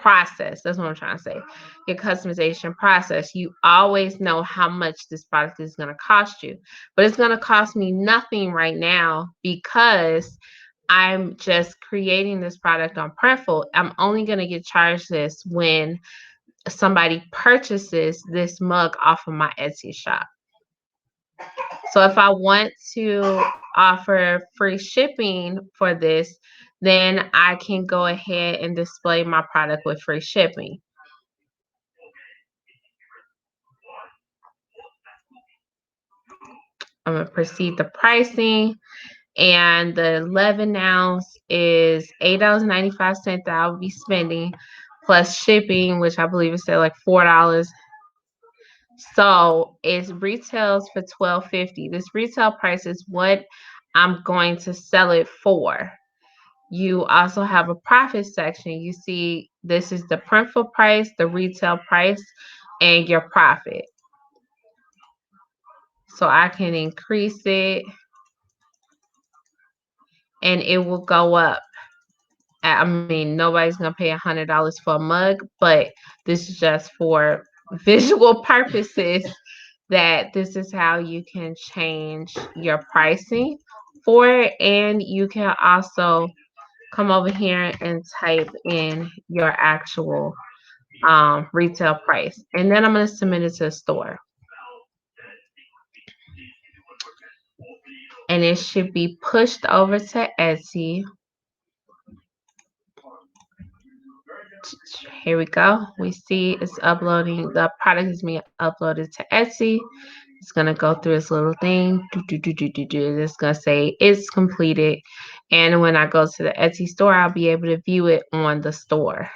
process. That's what I'm trying to say. Your customization process. You always know how much this product is going to cost you, but it's going to cost me nothing right now because I'm just creating this product on Printful. I'm only going to get charged this when somebody purchases this mug off of my Etsy shop. So if I want to offer free shipping for this, then I can go ahead and display my product with free shipping. I'm going to proceed the pricing. And the 11 ounce is $8.95 that I'll be spending plus shipping, which I believe is at like $4. So it retails for $12.50. This retail price is what I'm going to sell it for. You also have a profit section. You see, this is the Printful price, the retail price, and your profit. So I can increase it and it will go up. I mean, nobody's gonna pay $100 for a mug, but this is just for visual purposes that this is how you can change your pricing for it. And you can also come over here and type in your actual retail price. And then I'm going to submit it to the store. And it should be pushed over to Etsy. Here we go. We see it's uploading. The product is being uploaded to Etsy. It's going to go through this little thing. It's going to say it's completed. And when I go to the Etsy store, I'll be able to view it on the store.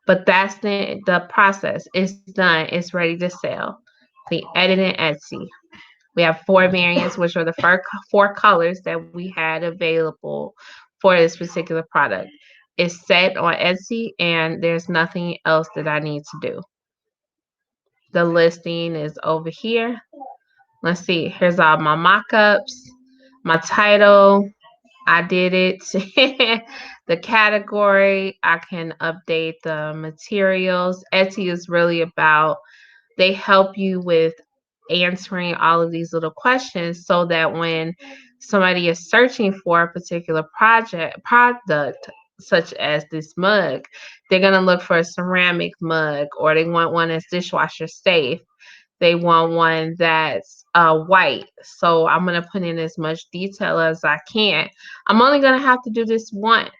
But that's the process. It's done. It's ready to sell. The edit in Etsy. We have 4 variants, which are the first 4 colors that we had available for this particular product. It's set on Etsy, and there's nothing else that I need to do. The listing is over here. Let's see. Here's all my mock-ups, my title. I did it. The category. I can update the materials. Etsy is really about, they help you with answering all of these little questions so that when somebody is searching for a particular product such as this mug, they're going to look for a ceramic mug, or they want one that's dishwasher safe. They want one that's white. So I'm going to put in as much detail as I can. I'm only going to have to do this once.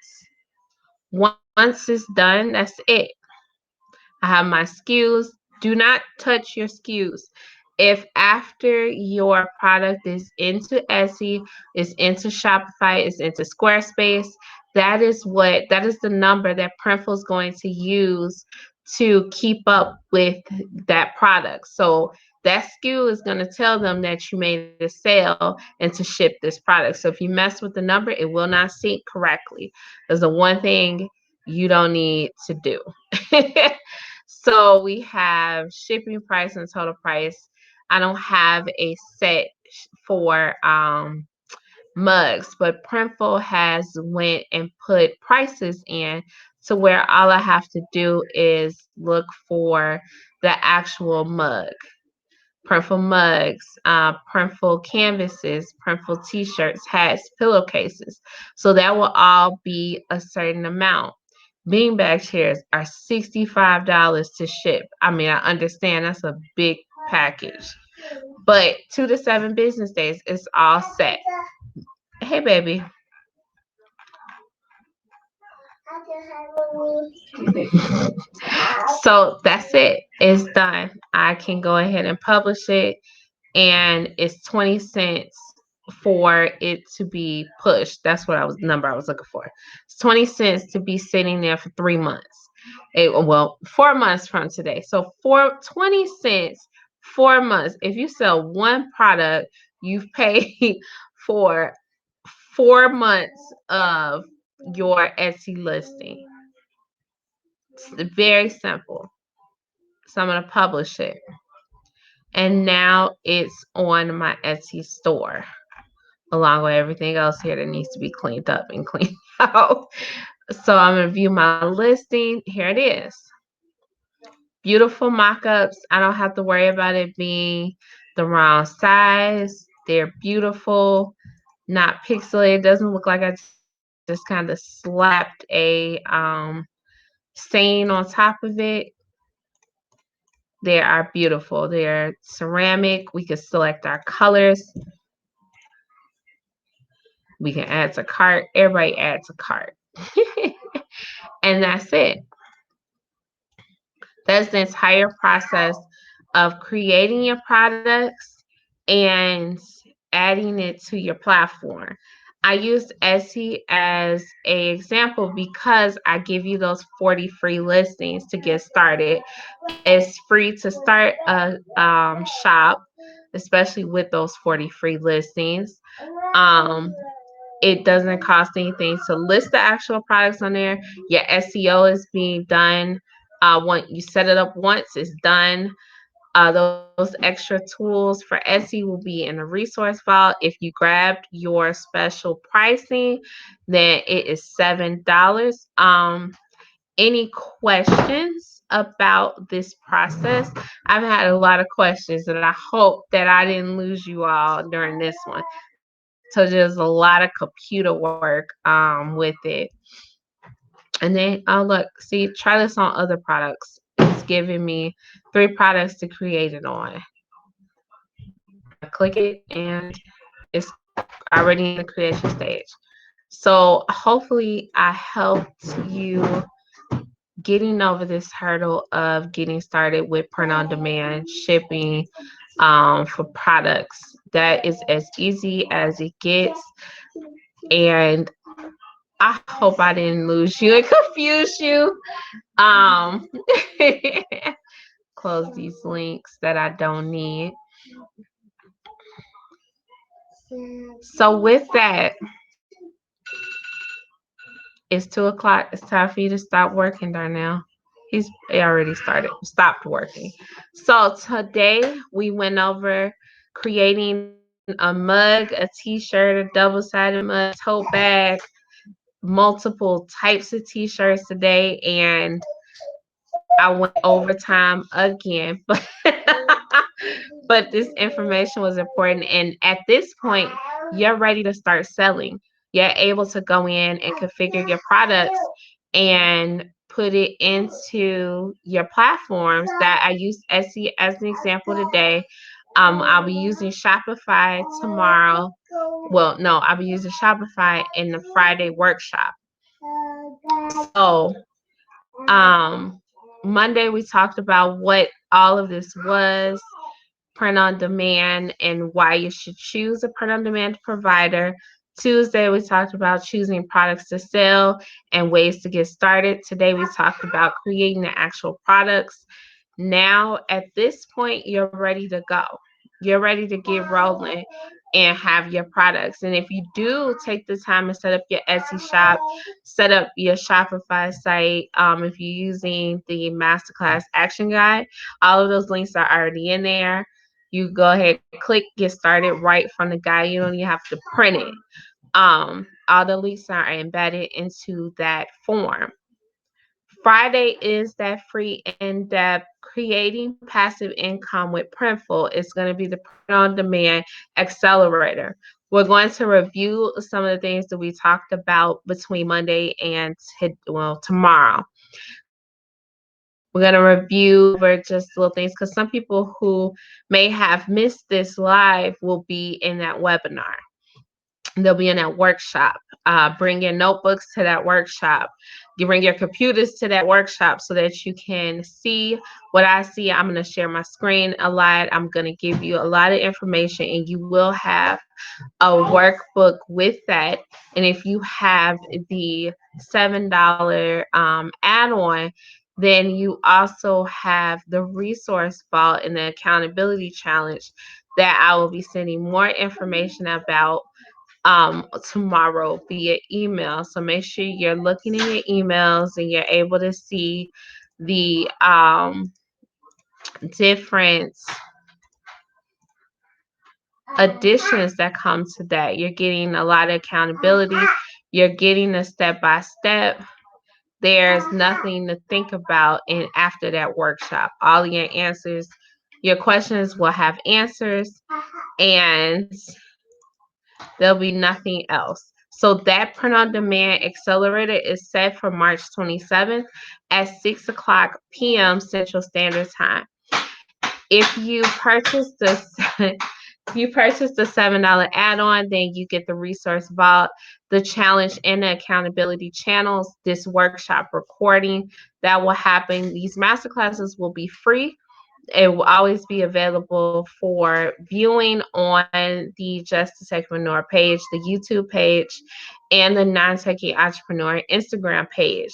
Once it's done, that's it. I have my SKUs. Do not touch your SKUs. If after your product is into Etsy, is into Shopify, is into Squarespace, that is the number that Printful is going to use to keep up with that product. So that SKU is going to tell them that you made a sale and to ship this product. So if you mess with the number, it will not sync correctly. There's the one thing you don't need to do. So we have shipping price and total price. I don't have a set for mugs, but Printful has went and put prices in to where all I have to do is look for the actual mug. Printful mugs, Printful canvases, Printful t-shirts, hats, pillowcases. So that will all be a certain amount. Beanbag chairs are $65 to ship. I mean, I understand that's a big package, but 2 to 7 business days, it's all set. Hey, baby. So that's it. It's done. I can go ahead and publish it, and it's 20 cents for it to be pushed. That's what I was number I was looking for. It's 20 cents to be sitting there for 3 months. Well, 4 months from today. So for 20 cents, 4 months. If you sell one product, you've paid for 4 months of your Etsy listing. It's very simple. So I'm gonna publish it. And now it's on my Etsy store, along with everything else here that needs to be cleaned up and cleaned out. So I'm going to view my listing. Here it is. Beautiful mock-ups. I don't have to worry about it being the wrong size. They're beautiful, not pixelated. It doesn't look like I just kind of slapped a stain on top of it. They are beautiful. They're ceramic. We can select our colors. We can add to cart. Everybody adds a cart. And that's it. That's the entire process of creating your products and adding it to your platform. I used Etsy as an example because I give you those 40 free listings to get started. It's free to start a shop, especially with those 40 free listings. Um, it doesn't cost anything to list the actual products on there. Your SEO is being done. Once you set it up once, it's done. Those extra tools for Etsy will be in the resource file. If you grabbed your special pricing, then it is $7. Any questions about this process? I've had a lot of questions, and I hope that I didn't lose you all during this one. So there's a lot of computer work with it. And then, oh, look, see, try this on other products. It's giving me 3 products to create it on. I click it and it's already in the creation stage. So hopefully I helped you getting over this hurdle of getting started with print on demand shipping for products. That is as easy as it gets. And I hope I didn't lose you and confuse you. Um, close these links that I don't need. So with that, it's 2 o'clock. It's time for you to stop working, Darnell. He already stopped working. So today we went over creating a mug, a t-shirt, a double-sided mug, tote bag, multiple types of t-shirts today, and I went overtime again, but this information was important. And at this point, you're ready to start selling. You're able to go in and configure your products and put it into your platforms. That I use Etsy as an example today. I'll be using Shopify tomorrow. Well, no, I'll be using Shopify in the Friday workshop. So, um, Monday, we talked about what all of this was, print on demand, and why you should choose a print on demand provider. Tuesday, we talked about choosing products to sell and ways to get started. Today, we talked about creating the actual products. Now, at this point, you're ready to go. You're ready to get rolling and have your products. And if you do take the time to set up your Etsy shop, set up your Shopify site, if you're using the Masterclass action guide, all of those links are already in there. You go ahead, click, get started right from the guide. You don't even have to print it. All the links are embedded into that form. Friday is that free in-depth creating passive income with Printful. It's going to be the print on demand accelerator. We're going to review some of the things that we talked about between Monday and tomorrow. We're going to review over just little things because some people who may have missed this live will be in that webinar. They'll be in that workshop. Bring your notebooks to that workshop. You bring your computers to that workshop so that you can see what I see. I'm going to share my screen a lot. I'm going to give you a lot of information, and you will have a workbook with that. And if you have the $7 add-on, then you also have the resource vault and the accountability challenge that I will be sending more information about tomorrow via email. So make sure you're looking in your emails and you're able to see the different additions that come to that. You're getting a lot of accountability. You're getting a step by step. There's nothing to think about in after that workshop. All your answers, your questions will have answers, and there'll be nothing else. So that print on demand accelerator is set for March 27th at 6 o'clock p.m. Central Standard Time. If you purchase the if you purchase the $7 add-on, then you get the resource vault, the challenge, and the accountability channels, this workshop recording that will happen. These masterclasses will be free. It will always be available for viewing on the Just a Techpreneur page, the YouTube page, and the Non-Techie Entrepreneur Instagram page.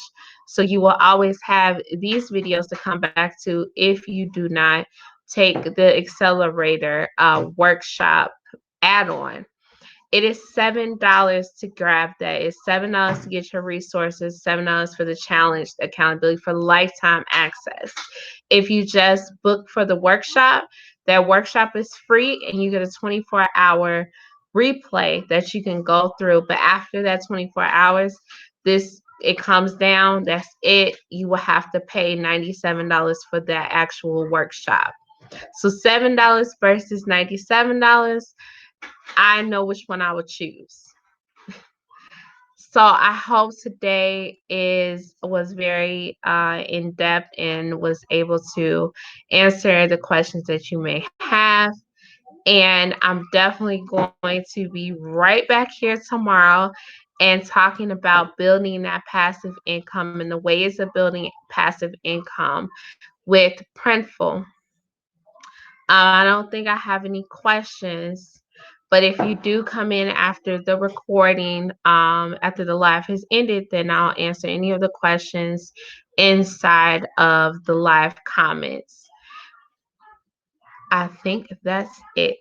So you will always have these videos to come back to if you do not take the accelerator workshop add-on. It is $7 to grab that. It's $7 to get your resources, $7 for the challenge, the accountability, for lifetime access. If you just book for the workshop, that workshop is free and you get a 24-hour replay that you can go through. But after that 24 hours, it comes down. That's it. You will have to pay $97 for that actual workshop. So $7 versus $97. I know which one I would choose. So I hope today was very in depth and was able to answer the questions that you may have. And I'm definitely going to be right back here tomorrow and talking about building that passive income and the ways of building passive income with Printful. I don't think I have any questions, but if you do come in after the recording, after the live has ended, then I'll answer any of the questions inside of the live comments. I think that's it.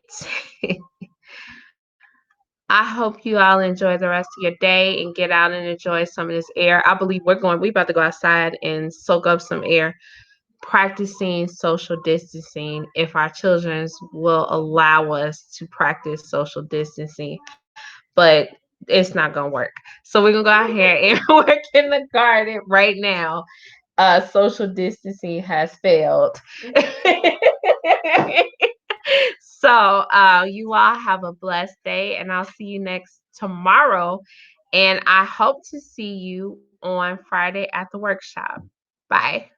I hope you all enjoy the rest of your day and get out and enjoy some of this air. I believe we about to go outside and soak up some air, practicing social distancing if our children will allow us to practice social distancing, but it's not gonna work. So we're gonna go out here and work in the garden right now. Social distancing has failed. So you all have a blessed day, and I'll see you next tomorrow. And I hope to see you on Friday at the workshop. Bye.